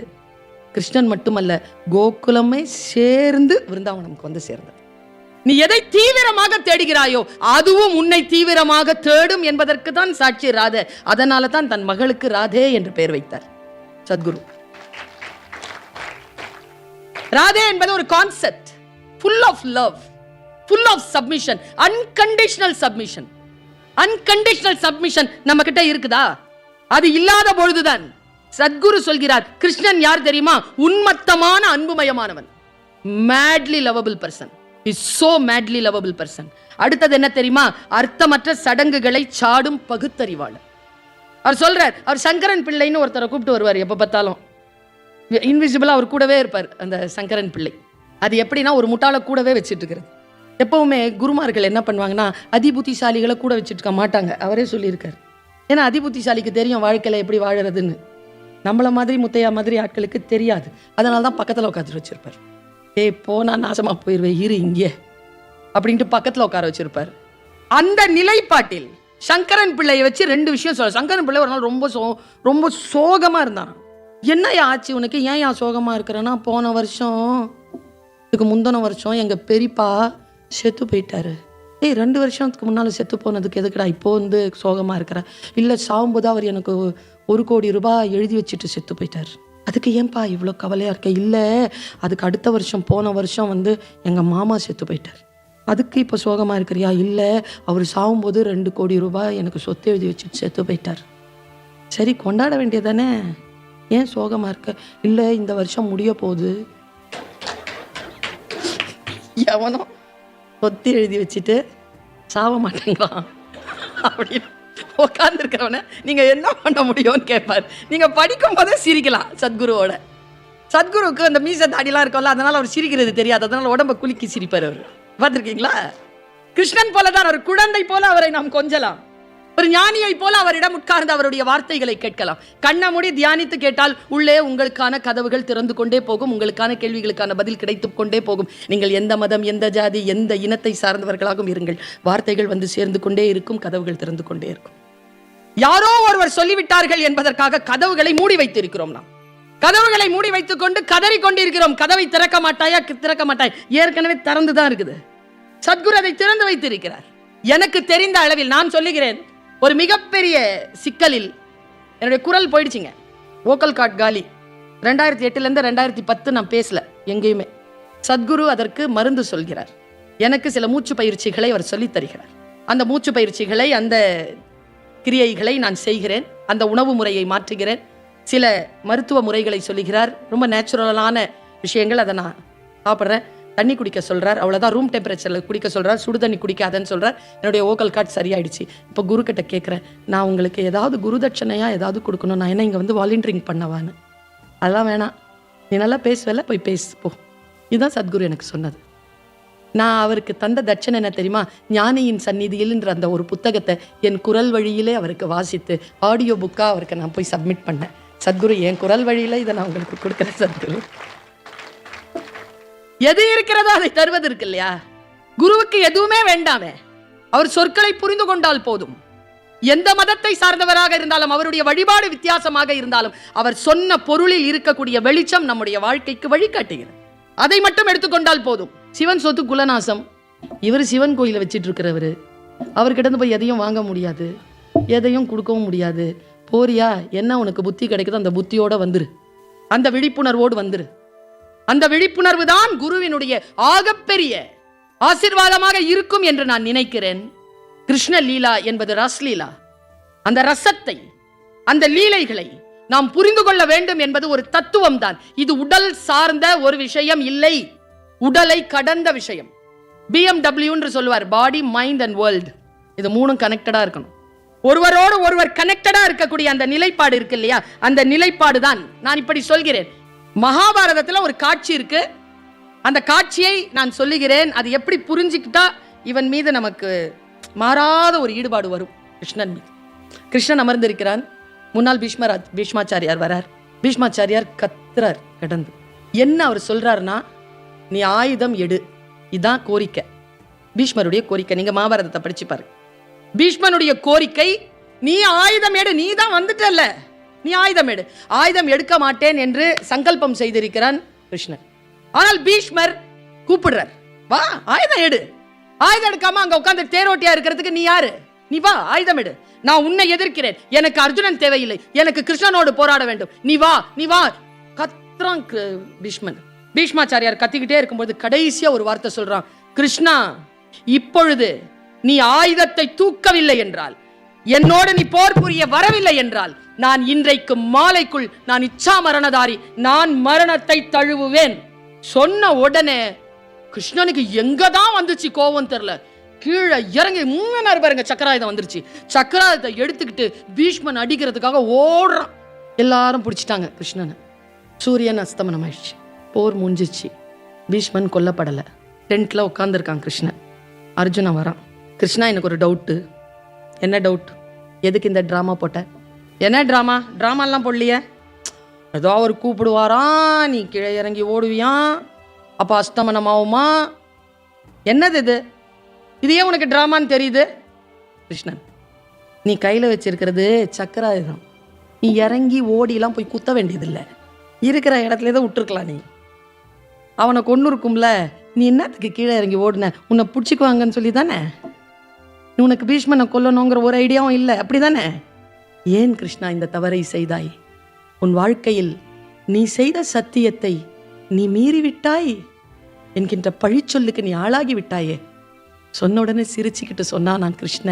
கிருஷ்ணன் மட்டுமல்ல கோகுலமே சேர்ந்து விருந்தாவனமுக்கு வந்து சேர்ந்தது. நீ எதை தீவிரமாக தேடுகிறாயோ அதுவும் உன்னை தீவிரமாக தேடும் என்பதற்கு தான் சாட்சி ராதை. அதனால தான் தன் மகளுக்கு ராதே என்று பெயர் வைத்தார் சத்குரு. ராதே என்பது ஒரு concept, full of love, full of submission, unconditional submission. unconditional submission நம்ம கிட்ட இருக்குதா? அது இல்லாத பொழுதுதான் சத்குரு சொல்கிறார், கிருஷ்ணன் யார் தெரியுமா? உன்மத்தமான அன்புமயமானவன். madly lovable person, is so madly lovable person. அடுத்தது என்ன தெரியுமா? அர்த்தமற்ற சடங்குகளை சாடும் பகுத்தறிவாளர். அவர் சொல்றார், அவர் சங்கரன் பிள்ளைன்னு ஒருத்தரை கூப்பிட்டு வருவார். எப்ப பார்த்தாலும் இன்விசிபிளா அவர் கூடவே இருப்பார் அந்த சங்கரன் பிள்ளை. அது எப்படின்னா ஒரு முட்டாள கூடவே வச்சுட்டு இருக்கிறது. எப்பவுமே குருமார்கள் என்ன பண்ணுவாங்கன்னா அதிபுத்திசாலிகளை கூட வச்சுட்டு இருக்க மாட்டாங்க. அவரே சொல்லியிருக்காரு. ஏன்னா அதிபுத்திசாலிக்கு தெரியும் வாழ்க்கையில எப்படி வாழறதுன்னு. நம்மள மாதிரி முத்தையா மாதிரி ஆட்களுக்கு தெரியாது. அதனால தான் பக்கத்தில் உட்காந்து வச்சிருப்பார். போனா நாசமா போயிருவேன், இரு இங்கே அப்படின்ட்டு பக்கத்தில் உட்கார வச்சிருப்பார். அந்த நிலைப்பாட்டில் சங்கரன் பிள்ளையை வச்சு 2 விஷயம் சொல்ல. சங்கரன் பிள்ளை ஒரு நாள் ரொம்ப சோகமா இருந்தான். என்ன ஆச்சு உனக்கு, ஏன் சோகமா இருக்கிறேன்னா, போன வருஷம் இதுக்கு முந்தின வருஷம் எங்க பெரியப்பா செத்து போயிட்டாரு. 2 வருஷத்துக்கு முன்னால செத்து போனதுக்கு எதுக்குடா இப்போ வந்து சோகமா இருக்கிற? இல்ல சாகும்போது அவர் எனக்கு 1 கோடி ரூபாய் எழுதி வச்சுட்டு செத்து போயிட்டார். அதுக்கு ஏன்பா இவ்வளோ கவலையா இருக்க? இல்ல அதுக்கு அடுத்த வருஷம் போன வருஷம் வந்து எங்க மாமா செத்து போயிட்டார், அதுக்கு இப்போ சோகமா இருக்கிறியா? இல்ல அவர் சாகும்போது 2 கோடி ரூபாய் எனக்கு சொத்து எழுதி வச்சுட்டு செத்து போயிட்டார். சரி கொண்டாட வேண்டியதானே, ஏன் சோகமா இருக்க? இல்ல இந்த வருஷம் முடிய போகுது, எவனோ சொத்து எழுதி வச்சுட்டு சாவ மாட்டேங்கிறான் அப்படின்னு உட்கார்ந்து இருக்கிறவன நீங்க என்ன பண்ண முடியும்னு கேட்பார். நீங்க படிக்கும் போதே சிரிக்கலாம் சத்குருவோட. சத்குருக்கு அந்த மீச தாடிலாம் இருக்கும்ல, அதனால அவர் சிரிக்கிறது தெரியாது. அதனால உடம்ப குலுக்கி சிரிப்பார் அவர். பார்த்திருக்கீங்களா? கிருஷ்ணன் போலதான் ஒரு குழந்தை போல அவரை நாம் கொஞ்சலாம். ஒரு ஞானியை போல அவரிடம் உட்கார்ந்து அவருடைய வார்த்தைகளை கேட்கலாம். கண்ண மூடி தியானித்து கேட்டால் உள்ளே உங்களுக்கான கதவுகள் திறந்து கொண்டே போகும். உங்களுக்கான கேள்விகளுக்கான பதில் கிடைத்துக் கொண்டே போகும். நீங்கள் எந்த மதம், எந்த ஜாதி, எந்த இனத்தை சார்ந்தவர்களாகவும் இருங்கள், வார்த்தைகள் வந்து சேர்ந்து கொண்டே இருக்கும், கதவுகள் திறந்து கொண்டே இருக்கும். யாரோ ஒருவர் சொல்லிவிட்டார்கள் என்பதற்காக கதவுகளை மூடி வைத்திருக்கிறோம். நாம் கதவுகளை மூடி வைத்துக் கொண்டு கதறி கொண்டிருக்கிறோம். கதவை திறக்க மாட்டாயா, திறக்க மாட்டாய், ஏற்கனவே திறந்துதான் இருக்குது. சத்குரு அதை திறந்து வைத்திருக்கிறார். எனக்கு தெரிந்த அளவில் நான் சொல்லுகிறேன், ஒரு மிகப்பெரிய சிக்கலில் என்னுடைய குரல் போயிடுச்சுங்க. வோக்கல் கார்ட் காலி. 2008 2010 நான் பேசல எங்கேயுமே. சத்குரு அதற்கு மருந்து சொல்கிறார். எனக்கு சில மூச்சு பயிற்சிகளை அவர் சொல்லித் தருகிறார். அந்த மூச்சு பயிற்சிகளை, அந்த கிரியைகளை நான் செய்கிறேன். அந்த உணவு முறையை மாற்றுகிறேன். சில மருத்துவ முறைகளை சொல்லுகிறார். ரொம்ப நேச்சுரலான விஷயங்கள், அதை நான் சாப்பிட்றேன். தண்ணி குடிக்க சொல்றார், அவ்வளவுதான். ரூம் டெம்பரேச்சர்ல குடிக்க சொல்றார். சுடு தண்ணி குடிக்காதன்னு சொல்றார். என்னுடைய வோக்கல் கார்ட் சரியாயிடுச்சு. இப்போ குரு கிட்ட கேட்குறேன், நான் உங்களுக்கு ஏதாவது குருதட்சணையா ஏதாவது கொடுக்கணும், நான் என்ன இங்கே வந்து வாலண்டியரிங் பண்ணவான்னு? அதெல்லாம் வேணாம், நீ நல்லா பேசுவல, போய் பேசு போ. இதுதான் சத்குரு எனக்கு சொன்னது. நான் அவருக்கு தந்த தட்சணை என்ன தெரியுமா? ஞானியின் சந்நிதியில் என்ற அந்த ஒரு புத்தகத்தை என் குரல் வழியிலே அவருக்கு வாசித்து ஆடியோ புக்கா அவருக்கு நான் போய் சப்மிட் பண்ணேன். சத்குரு, என் குரல் வழியில இதை நான் உங்களுக்கு கொடுக்குறேன் சத்குரு. எது இருக்கிறதோ அதை தருவது இருக்கு இல்லையா? குருவுக்கு எதுவுமே வேண்டாமே, அவர் சொற்களை புரிந்து கொண்டால் போதும். எந்த மதத்தை சார்ந்தவராக இருந்தாலும், அவருடைய வழிபாடு வித்தியாசமாக இருந்தாலும், அவர் சொன்ன பொருளில் இருக்கக்கூடிய வெளிச்சம் நம்முடைய வாழ்க்கைக்கு வழிகாட்டுகிறது. அதை மட்டும் எடுத்துக்கொண்டால் போதும். சிவன் சொத்து குலநாசம். இவர் சிவன் கோயிலை வச்சிட்டு இருக்கிறவரு. அவர்கிட்ட போய் எதையும் வாங்க முடியாது, எதையும் கொடுக்கவும் முடியாது. போறியா, என்ன உனக்கு புத்தி கிடைக்குதோ அந்த புத்தியோட வந்துரு, அந்த விழிப்புணர்வோடு வந்துரு. அந்த விழிப்புணர்வு தான் குருவினுடைய ஆகப்பெரிய ஆசீர்வாதமாக இருக்கும் என்று நான் நினைக்கிறேன். கிருஷ்ண லீலா என்பது ரஸ்லீலா. அந்த ரசத்தை, அந்த லீலைகளை நாம் புரிந்து கொள்ள வேண்டும் என்பது ஒரு தத்துவம் தான். இது உடல் சார்ந்த ஒரு விஷயம் இல்லை, உடலை கடந்த விஷயம். BMW என்று சொல்லுவார், பாடி மைண்ட் அண்ட் வேர்ல்ட். இது மூணும் கனெக்டடா இருக்கணும். ஒருவரோடு ஒருவர் கனெக்டடா இருக்கக்கூடிய அந்த நிலைப்பாடு இருக்கு இல்லையா, அந்த நிலைப்பாடு தான் நான் இப்படி சொல்கிறேன். மகாபாரதத்துல ஒரு காட்சி இருக்கு, அந்த காட்சியை நான் சொல்லுகிறேன். அது எப்படி புரிஞ்சுக்கிட்டா இவன் மீது நமக்கு மாறாத ஒரு ஈடுபாடு வரும். கிருஷ்ணன் மீது. கிருஷ்ணன் அமர்ந்திருக்கிறான், முன்னாள் பீஷ்மாச்சாரியார் வரார். பீஷ்மாச்சாரியார் கத்துறார் கடந்து. என்ன அவர் சொல்றாருன்னா, நீ ஆயுதம் எடு, இதான் கோரிக்கை, பீஷ்மருடைய கோரிக்கை. நீங்க மகாபாரதத்தை படிச்சு பாரு. பீஷ்மனுடைய கோரிக்கை, நீ ஆயுதம் எடு, நீ தான் வந்துட்டல்ல, நீ ஆயுதம் எடு. ஆயுதம் எடுக்க மாட்டேன் என்று சங்கல்பம் செய்திருக்கிறான் கிருஷ்ணன். ஆனால் பீஷ்மர் கூப்பிடுறார், வா ஆயுதம் எடு. ஆயுதம் எடுக்காம அங்க உட்கார்ந்து தேரோட்டியா இருக்கிறதுக்கு நீ யாரு? நீ வா ஆயுதம் எடு. நான் உன்னை எதிர்க்கிறேன், எனக்கு அர்ஜுனன் தேவையில்லை, எனக்கு கிருஷ்ணனோடு போராட வேண்டும், நீ வா நீ வா. கத்ரான் பீஷ்மன். பீஷ்மாச்சாரியார் கத்திக்கிட்டே இருக்கும்போது கடைசியா ஒரு வார்த்தை சொல்றான், கிருஷ்ணா, இப்பொழுது நீ ஆயுதத்தை தூக்கவில்லை என்றால், என்னோடு நீ போர் புரிய வரவில்லை என்றால், நான் இன்றைக்கு மாலைக்குள் நான் இச்சா மரணதாரி, நான் மரணத்தை தழுவுவேன். சொன்ன உடனே கிருஷ்ணனுக்கு எங்கதான் வந்துச்சு கோவம் தெரியல, கீழே இறங்கி பாருங்க சக்கராயுதம் வந்துருச்சு. சக்கராயுதத்தை எடுத்துக்கிட்டு பீஷ்மன் அடிக்கிறதுக்காக ஓடுறான். எல்லாரும் பிடிச்சிட்டாங்க கிருஷ்ணனை. சூரியன் அஸ்தமனம் ஆயிடுச்சு, போர் முடிஞ்சிச்சு. பீஷ்மன் கொல்லப்படலை. டென்ட்ல உட்காந்துருக்கான் கிருஷ்ணன். அர்ஜுனன் வரான். கிருஷ்ணா, எனக்கு ஒரு டவுட்டு. என்ன டவுட்? எதுக்கு இந்த ட்ராமா போட்ட? என்ன ட்ராமா? ட்ராமாலாம் போடலையே. ஏதோ அவர் கூப்பிடுவாராம், நீ கீழே இறங்கி ஓடுவியான், அப்போ அஸ்தமனம் ஆகுமா? என்னது இது? இது ஏன் உனக்கு ட்ராமான்னு தெரியுது? கிருஷ்ணன், நீ கையில் வச்சிருக்கிறது சக்கராயுதம், நீ இறங்கி ஓடிலாம் போய் குத்த வேண்டியதில்லை, இருக்கிற இடத்துல தான் விட்டுருக்கலாம். நீ அவனை கொண்டு இருக்கும்ல, நீ என்னத்துக்கு கீழே இறங்கி ஓடுன? உன்னை பிடிச்சிக்குவாங்கன்னு சொல்லி தானே. உனக்கு பீஷ்மனை கொல்லணுங்கிற ஒரு ஐடியாவும் இல்லை, அப்படி தானே? ஏன் கிருஷ்ணா இந்த தவறை செய்தாய்? உன் வாழ்க்கையில் நீ செய்த சத்தியத்தை நீ மீறிவிட்டாய் என்கின்ற பழிச்சொல்லுக்கு நீ ஆளாகி விட்டாயே. சொன்ன உடனே சிரிச்சுக்கிட்டு சொன்னா, நான் கிருஷ்ண,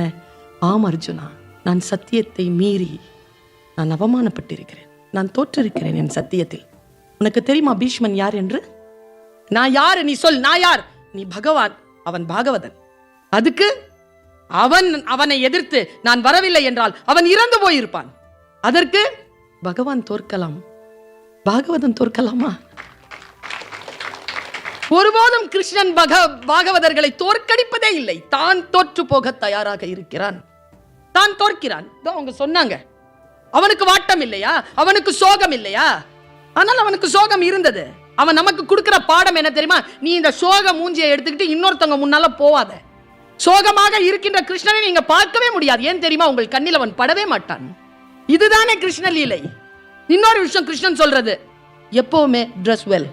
ஆம் அர்ஜுனா, நான் சத்தியத்தை மீறி நான் அவமானப்பட்டிருக்கிறேன், நான் தோற்றிருக்கிறேன் என் சத்தியத்தில். உனக்கு தெரியுமா பீஷ்மன் யார் என்று? நான் யாரு நீ சொல். நான் யார்? நீ பகவான், அவன் பாகவதன். அதுக்கு அவனை எதிர்த்து நான் வரவில்லை என்றால் அவன் இறந்து போயிருப்பான். அதற்கு பகவான் தோற்கலாம், பாகவதன் தோற்கலாமா? ஒருபோதும் கிருஷ்ணன் பாகவதர்களை தோற்கடிப்பதே இல்லை. தான் தோற்று போக தயாராக இருக்கிறான், தான் தோற்கிறான். அவங்க சொன்னாங்க, அவனுக்கு வாட்டம் இல்லையா, அவனுக்கு சோகம் இல்லையா? ஆனால் அவனுக்கு சோகம் இருந்தது. அவன் நமக்கு கொடுக்கிற பாடம் என்ன தெரியுமா? நீ இந்த சோக மூஞ்சியை எடுத்துக்கிட்டு இன்னொருத்தவங்க முன்னால போவாத. சோகமாக இருக்கின்ற கிருஷ்ணனை நீங்க பார்க்கவே முடியாது. ஏன் தெரியுமா? உங்கள் கண்ணில் அவன் படவே மாட்டான். இதுதானே கிருஷ்ண லீலை. இன்னொரு விஷயம் கிருஷ்ணன் சொல்றது, எப்பவுமே ட்ரெஸ் வெல்,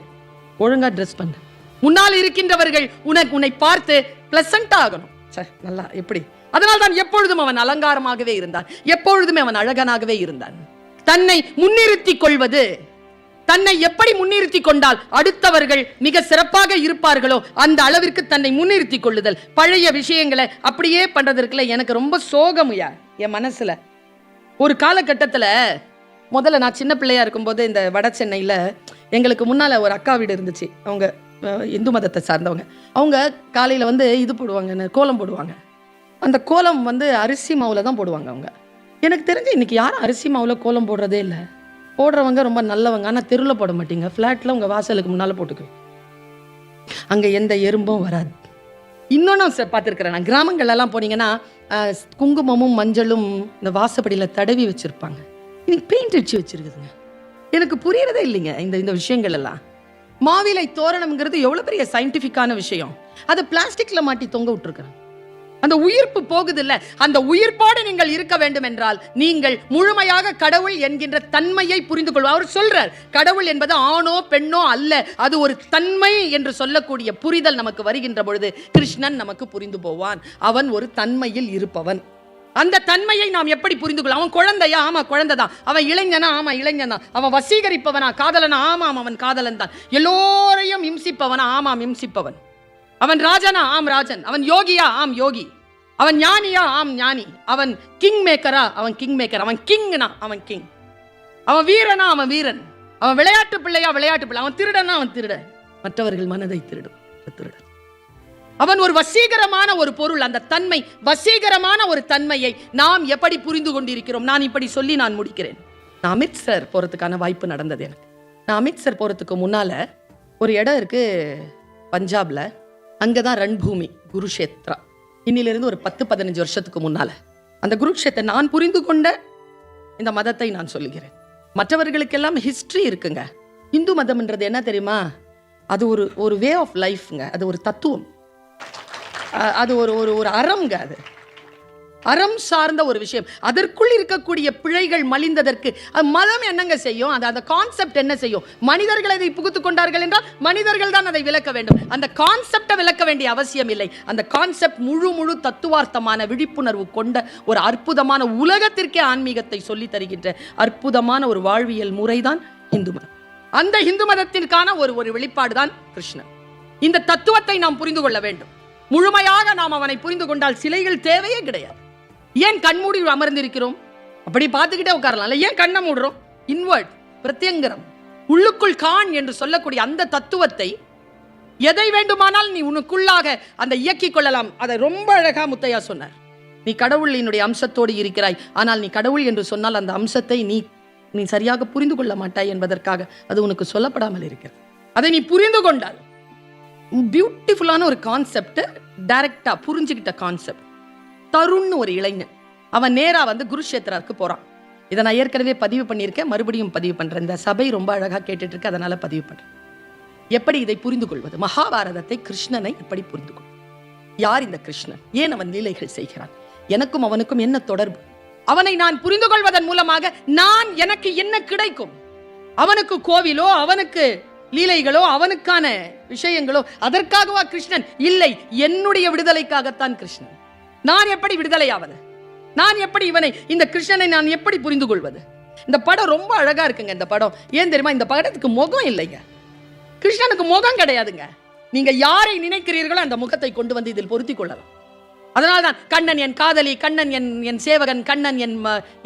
ஒழுங்கா ட்ரெஸ் பண்ண. முன்னால் இருக்கின்றவர்கள் உன்னை பார்த்து பிளசண்டா ஆகணும். நல்லா எப்படி? அதனால் தான் எப்பொழுதும் அவன் அலங்காரமாகவே இருந்தான், எப்பொழுதுமே அவன் அழகனாகவே இருந்தான். தன்னை முன்னிறுத்தி கொள்வது, தன்னை எப்படி முன்னிறுத்தி கொண்டால் அடுத்தவர்கள் மிக சிறப்பாக இருப்பார்களோ அந்த அளவிற்கு தன்னை முன்னிறுத்தி கொள்ளுதல். பழைய விஷயங்களை அப்படியே பண்றதுக்குள்ள எனக்கு ரொம்ப சோகமுயா என் மனசுல. ஒரு காலகட்டத்தில், முதல்ல நான் சின்ன பிள்ளையா இருக்கும்போது இந்த வட சென்னையில் எங்களுக்கு முன்னால் ஒரு அக்கா வீடு இருந்துச்சு. அவங்க இந்து மதத்தை சார்ந்தவங்க. அவங்க காலையில் இது போடுவாங்க, கோலம் போடுவாங்க. அந்த கோலம் அரிசி மாவில் தான் போடுவாங்க. அவங்க எனக்கு தெரிஞ்சு இன்னைக்கு யாரும் அரிசி மாவில் கோலம் போடுறதே இல்லை. போடுறவங்க ரொம்ப நல்லவங்க, ஆனால் தெருவில் போட மாட்டீங்க, ஃப்ளாட்டில் உங்கள் வாசலுக்கு முன்னால் போட்டுக்கு, அங்கே எந்த எறும்பும் வராது. இன்னொன்று பார்த்துருக்குறேன் நான், கிராமங்கள்லாம் போனீங்கன்னா குங்குமமும் மஞ்சளும் இந்த வாசப்படியில் தடவி வச்சுருப்பாங்க. இன்னைக்கு பெயிண்ட் அடிச்சு வச்சுருக்குதுங்க. எனக்கு புரியறதே இல்லைங்க இந்த விஷயங்கள் எல்லாம். மாவிலை தோரணம்ங்கிறது எவ்வளோ பெரிய சயின்டிஃபிக்கான விஷயம், அதை பிளாஸ்டிக்கில் மாட்டி தொங்க விட்டுருக்குறேன். அந்த உயிர்ப்பு போகுது இல்ல, அந்த உயிர்ப்போடு நீங்கள் இருக்க வேண்டும் என்றால் நீங்கள் முழுமையாக கடவுள் என்கின்ற தன்மையை புரிந்து கொள்வார். அவர் சொல்றார், கடவுள் என்பது ஆணோ பெண்ணோ அல்ல, அது ஒரு தன்மை என்று சொல்லக்கூடிய புரிதல் நமக்கு வருகின்ற பொழுது கிருஷ்ணன் நமக்கு புரிந்து போவான். அவன் ஒரு தன்மையில் இருப்பவன். அந்த தன்மையை நாம் எப்படி புரிந்து கொள்ள? அவன் குழந்தையா? ஆமா குழந்தைதான். அவன் இளைஞனா? ஆமா இளைஞன் தான். அவன் வசீகரிப்பவனா? காதலனா? ஆமாம் அவன் காதலன் தான். எல்லோரையும் இம்சிப்பவனா? ஆமாம் இம்சிப்பவன். அவன் ராஜனா? ஆம் ராஜன். அவன் யோகியா? ஆம் யோகி. அவன் ஞானியா? ஆம் ஞானி. அவன் கிங் மேக்கரா? அவன் கிங் மேக்கர். அவன் கிங்னா? அவன் கிங். அவன் வீரனா? அவன் வீரன். அவன் விளையாட்டு பிள்ளையா? விளையாட்டு பிள்ளை. அவன் திருடனா? அவன் திருடன். மற்றவர்கள் மனதை திருடன். அவன் ஒரு வசீகரமான ஒரு பொருள். அந்த தன்மை, வசீகரமான ஒரு தன்மையை நாம் எப்படி புரிந்து கொண்டிருக்கிறோம்? நான் இப்படி சொல்லி நான் முடிக்கிறேன். நான் அமிர்த்சர் போறதுக்கான வாய்ப்பு நடந்தது எனக்கு. நான் அமிர்த்சர் போறதுக்கு முன்னால ஒரு இடம் இருக்கு பஞ்சாப்ல, அங்கதான் ரண்பூமி, குருஷேத்ரா. இன்னிலிருந்து ஒரு 10-15 வருஷத்துக்கு முன்னால அந்த குருஷேத்திர நான் புரிந்து கொண்ட இந்த மதத்தை நான் சொல்லுகிறேன். மற்றவர்களுக்கெல்லாம் ஹிஸ்டரி இருக்குங்க. இந்து மதம்ன்றது என்ன தெரியுமா? அது ஒரு வே ஆஃப் லைஃப்ங்க. அது ஒரு தத்துவம், அது ஒரு அறம்ங்க. அது அறம் சார்ந்த ஒரு விஷயம். அதற்குள் இருக்கக்கூடிய பிழைகள் மலிந்ததற்கு மதம் என்னங்க செய்யும்? அந்த கான்செப்ட் என்ன செய்யும்? மனிதர்கள் அதை புகுத்து கொண்டார்கள் என்றால் மனிதர்கள் தான் அதை விளக்க வேண்டும். அந்த கான்செப்டை விளக்க வேண்டிய அவசியம் இல்லை. அந்த கான்செப்ட் முழு தத்துவார்த்தமான விழிப்புணர்வு கொண்ட ஒரு அற்புதமான, உலகத்திற்கே ஆன்மீகத்தை சொல்லி தருகின்ற அற்புதமான ஒரு வாழ்வியல் முறைதான் இந்து மதம். அந்த இந்து மதத்திற்கான ஒரு வெளிப்பாடு தான் கிருஷ்ணன். இந்த தத்துவத்தை நாம் புரிந்து கொள்ள வேண்டும். முழுமையாக நாம் அவனை புரிந்து கொண்டால் சிலைகள் தேவையே கிடையாது. ஏன் கண்மூடி அமர்ந்திருக்கிறோம்? அப்படி பார்த்துக்கிட்டே உட்காரலாம். ஏன் கண்ணை மூடுறோம்? இன்வர்ட், பிரத்யங்கரம், உள்ளுக்குள் காண் என்று சொல்லக்கூடிய அந்த தத்துவத்தை எதை வேண்டுமானால் நீ உனக்குள்ளாக அந்த இயக்கிக் கொள்ளலாம். அதை ரொம்ப அழகா முத்தையா சொன்னார். நீ கடவுளினுடைய அம்சத்தோடு இருக்கிறாய், ஆனால் நீ கடவுள் என்று சொன்னால் அந்த அம்சத்தை நீ சரியாக புரிந்து கொள்ள மாட்டாய் என்பதற்காக அது உனக்கு சொல்லப்படாமல் இருக்கிறது. அதை நீ புரிந்து கொண்டால் பியூட்டிஃபுல்லான ஒரு கான்செப்ட், டைரக்டா புரிஞ்சுக்கிட்ட கான்செப்ட். தருண் ஒரு இளைஞன், அவன் நேரா குருஷேத்ராவுக்கு போறான். இதை நான் ஏற்கனவே பதிவு பண்ணியிருக்கேன், மறுபடியும் பதிவு பண்றேன். இந்த சபை ரொம்ப அழகா கேட்டுட்டு இருக்கு, அதனால பதிவு பண்றேன். எப்படி இதை புரிந்து கொள்வது? மகாபாரதத்தை, கிருஷ்ணனை எப்படி புரிந்து கொள்வது? யார் இந்த கிருஷ்ணன்? ஏன் அவன் லீலைகள் செய்கிறான்? எனக்கும் அவனுக்கும் என்ன தொடர்பு? அவனை நான் புரிந்து கொள்வதன் மூலமாக எனக்கு என்ன கிடைக்கும்? அவனுக்கு கோவிலோ, அவனுக்கு லீலைகளோ, அவனுக்கான விஷயங்களோ, அதற்காகவா கிருஷ்ணன்? இல்லை, என்னுடைய விடுதலைக்காகத்தான் கிருஷ்ணன். நான் எப்படி விடுதலையாவது? நான் எப்படி இந்த கிருஷ்ணனை நான் எப்படி புரிந்து கொள்வது? இந்த படம் ரொம்ப அழகா இருக்குங்க. இந்த படம் ஏன் தெரியுமா? இந்த படத்துக்கு முகம் இல்லைங்க. கிருஷ்ணனுக்கு முகம் கிடையாதுங்க. நீங்க யாரை நினைக்கிறீர்களோ அந்த முகத்தை கொண்டு வந்து இதில் பொருத்தி கொள்ளலாம். அதனால்தான் கண்ணன் என் காதலி, கண்ணன் என் சேவகன், கண்ணன்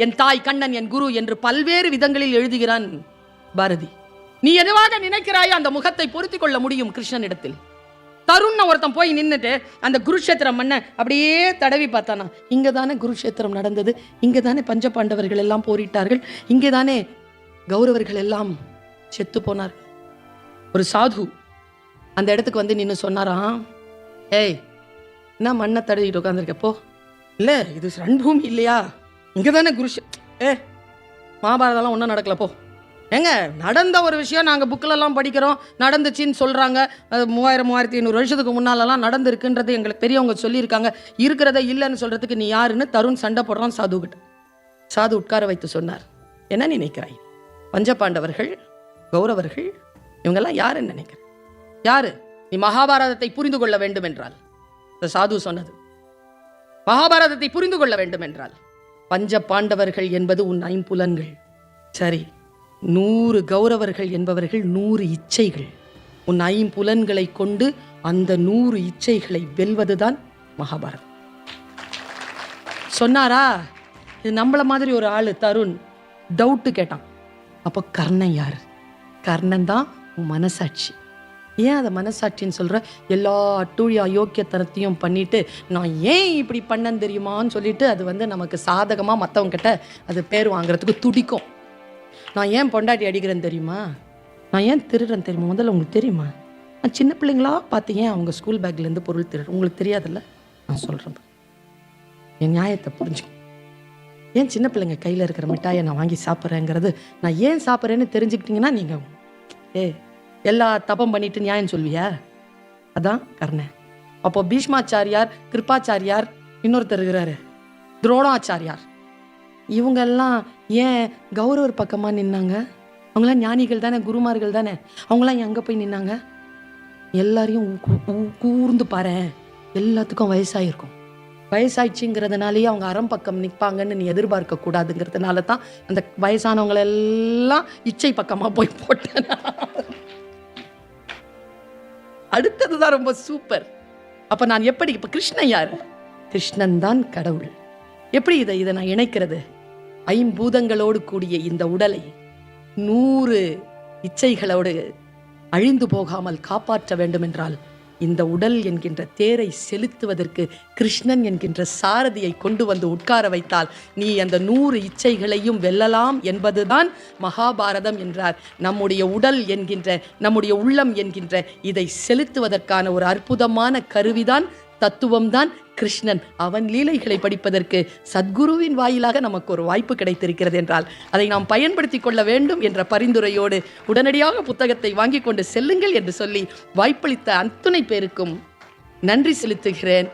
என் தாய், கண்ணன் என் குரு என்று பல்வேறு விதங்களில் எழுதுகிறான் பாரதி. நீ எதுவாக நினைக்கிறாயோ அந்த முகத்தை பொருத்தி கொள்ள முடியும் கிருஷ்ணனிடத்தில். தருண் ஒருத்தன் போய் நின்னுட்டு அந்த குருஷேத்திரம் மண்ண அப்படியே தடவி பார்த்தானா, இங்கதானே குருஷேத்திரம் நடந்தது, இங்கதானே பஞ்ச பாண்டவர்கள் எல்லாம் போரிட்டார்கள், இங்கேதானே கௌரவர்கள் எல்லாம் செத்து போனார். ஒரு சாது அந்த இடத்துக்கு நின்னு சொன்னாராம், ஏய் என்ன மண்ணை தடவிட்டு உட்காந்துருக்க போ. இல்ல இது ரண்பூமி இல்லையா, இங்கதானே மகாபாரதம்லாம் ஒன்றும் நடக்கல போ. ஏங்க, நடந்த ஒரு விஷயம் நாங்கள் புக்கிலெல்லாம் படிக்கிறோம், நடந்துச்சின்னு சொல்கிறாங்க. 3500 வருஷத்துக்கு முன்னாலெல்லாம் நடந்திருக்குன்றது எங்களுக்கு பெரியவங்க சொல்லியிருக்காங்க. இருக்கிறத இல்லைன்னு சொல்கிறதுக்கு நீ யாருன்னு தருண் சண்டை போடுறான் சாதுகிட்ட. சாது உட்கார வைத்து சொன்னார், என்ன நினைக்கிறாய்? பஞ்சபாண்டவர்கள், கௌரவர்கள், இவங்கெல்லாம் யாருன்னு நினைக்கிற? யாரு? நீ மகாபாரதத்தை புரிந்து கொள்ள வேண்டும் என்றால், சாது சொன்னது, மகாபாரதத்தை புரிந்து கொள்ள வேண்டும் என்றால் பஞ்ச பாண்டவர்கள் என்பது உன் ஐம்புலன்கள். சரி, 100 கௌரவர்கள் என்பவர்கள் 100 இச்சைகள். உன் ஐம்புலன்களை கொண்டு அந்த 100 இச்சைகளை வெல்வதுதான் மகாபாரதம் சொன்னாரா? இது நம்மள மாதிரி ஒரு ஆளு தருண் டவுட்டு கேட்டான். அப்போ கர்ணன் யாரு? கர்ணன் தான் உன் மனசாட்சி. ஏன் அதை மனசாட்சின்னு சொல்ற? எல்லா அட்டூழிய அயோக்கியத்தனத்தையும் பண்ணிட்டு நான் ஏன் இப்படி பண்ணன்னு தெரியுமான்னு சொல்லிட்டு அது நமக்கு சாதகமா மற்றவங்க கிட்ட அது பேர் வாங்குறதுக்கு துடிக்கும். நான் ஏன் பொண்டாட்டி அடிக்கிறேன்னு தெரியுமா? நான் ஏன் திருடுறேன்னு தெரியுமா? முதல்ல உங்களுக்கு தெரியுமா? நான் சின்ன பிள்ளைங்களா பார்த்து ஏன் அவங்க ஸ்கூல் பேக்லேருந்து பொருள் திருடுறேன் உங்களுக்கு தெரியாதுல்ல? நான் சொல்கிறேன், என் நியாயத்தை புரிஞ்சுக்க. ஏன் சின்ன பிள்ளைங்க கையில் இருக்கிற மிட்டாயை நான் வாங்கி சாப்பிட்றேங்கிறது நான் ஏன் சாப்பிட்றேன்னு தெரிஞ்சுக்கிட்டீங்கன்னா நீங்கள் எல்லா தப்பம் பண்ணிட்டு நியாயம் சொல்வியா? அதான் கர்ணன். அப்போ பீஷ்மாச்சாரியார், கிருபாச்சாரியார், இன்னொருத்தர் இருக்கிறாரு துரோணாச்சாரியார், இவங்கெல்லாம் ஏன் கௌரவர் பக்கமாக நின்னாங்க? அவங்களாம் ஞானிகள் தானே, குருமார்கள் தானே, அவங்களாம் எங்கே போய் நின்னாங்க? எல்லாரையும் கூர்ந்து பாரு, எல்லாத்துக்கும் வயசாயிருக்கும். வயசாயிடுச்சுங்கிறதுனாலேயே அவங்க அறம் பக்கம் நிற்பாங்கன்னு நீ எதிர்பார்க்க கூடாதுங்கிறதுனால தான் அந்த வயசானவங்களெல்லாம் இச்சை பக்கமாக போய் போட்டேன். அடுத்ததுதான் ரொம்ப சூப்பர். அப்ப நான் எப்படி, இப்ப கிருஷ்ணன் யாரு? கிருஷ்ணன் தான் கடவுள். எப்படி இதை நான் இணைக்கிறது? ஐம்பூதங்களோடு கூடிய இந்த உடலை 100 இச்சைகளோடு அழிந்து போகாமல் காப்பாற்ற வேண்டும் என்றால் இந்த உடல் என்கின்ற தேரை செலுத்துவதற்கு கிருஷ்ணன் என்கின்ற சாரதியை கொண்டு வந்து உட்கார வைத்தால் நீ அந்த 100 இச்சைகளையும் வெல்லலாம் என்பதுதான் மகாபாரதம் என்றார். நம்முடைய உடல் என்கின்ற, நம்முடைய உள்ளம் என்கின்ற இதை செலுத்துவதற்கான ஒரு அற்புதமான கருவிதான், தத்துவம்தான் கிருஷ்ணன். அவன் லீலைகளை படிப்பதற்கு சத்குருவின் வாயிலாக நமக்கு ஒரு வாய்ப்பு கிடைத்திருக்கிறது என்றால் அதை நாம் பயன்படுத்தி கொள்ள வேண்டும் என்ற பரிந்துரையோடு உடனடியாக புத்தகத்தை வாங்கி கொண்டு செல்லுங்கள் என்று சொல்லி வாய்ப்பளித்த அத்துணை பேருக்கும் நன்றி செலுத்துகிறேன்.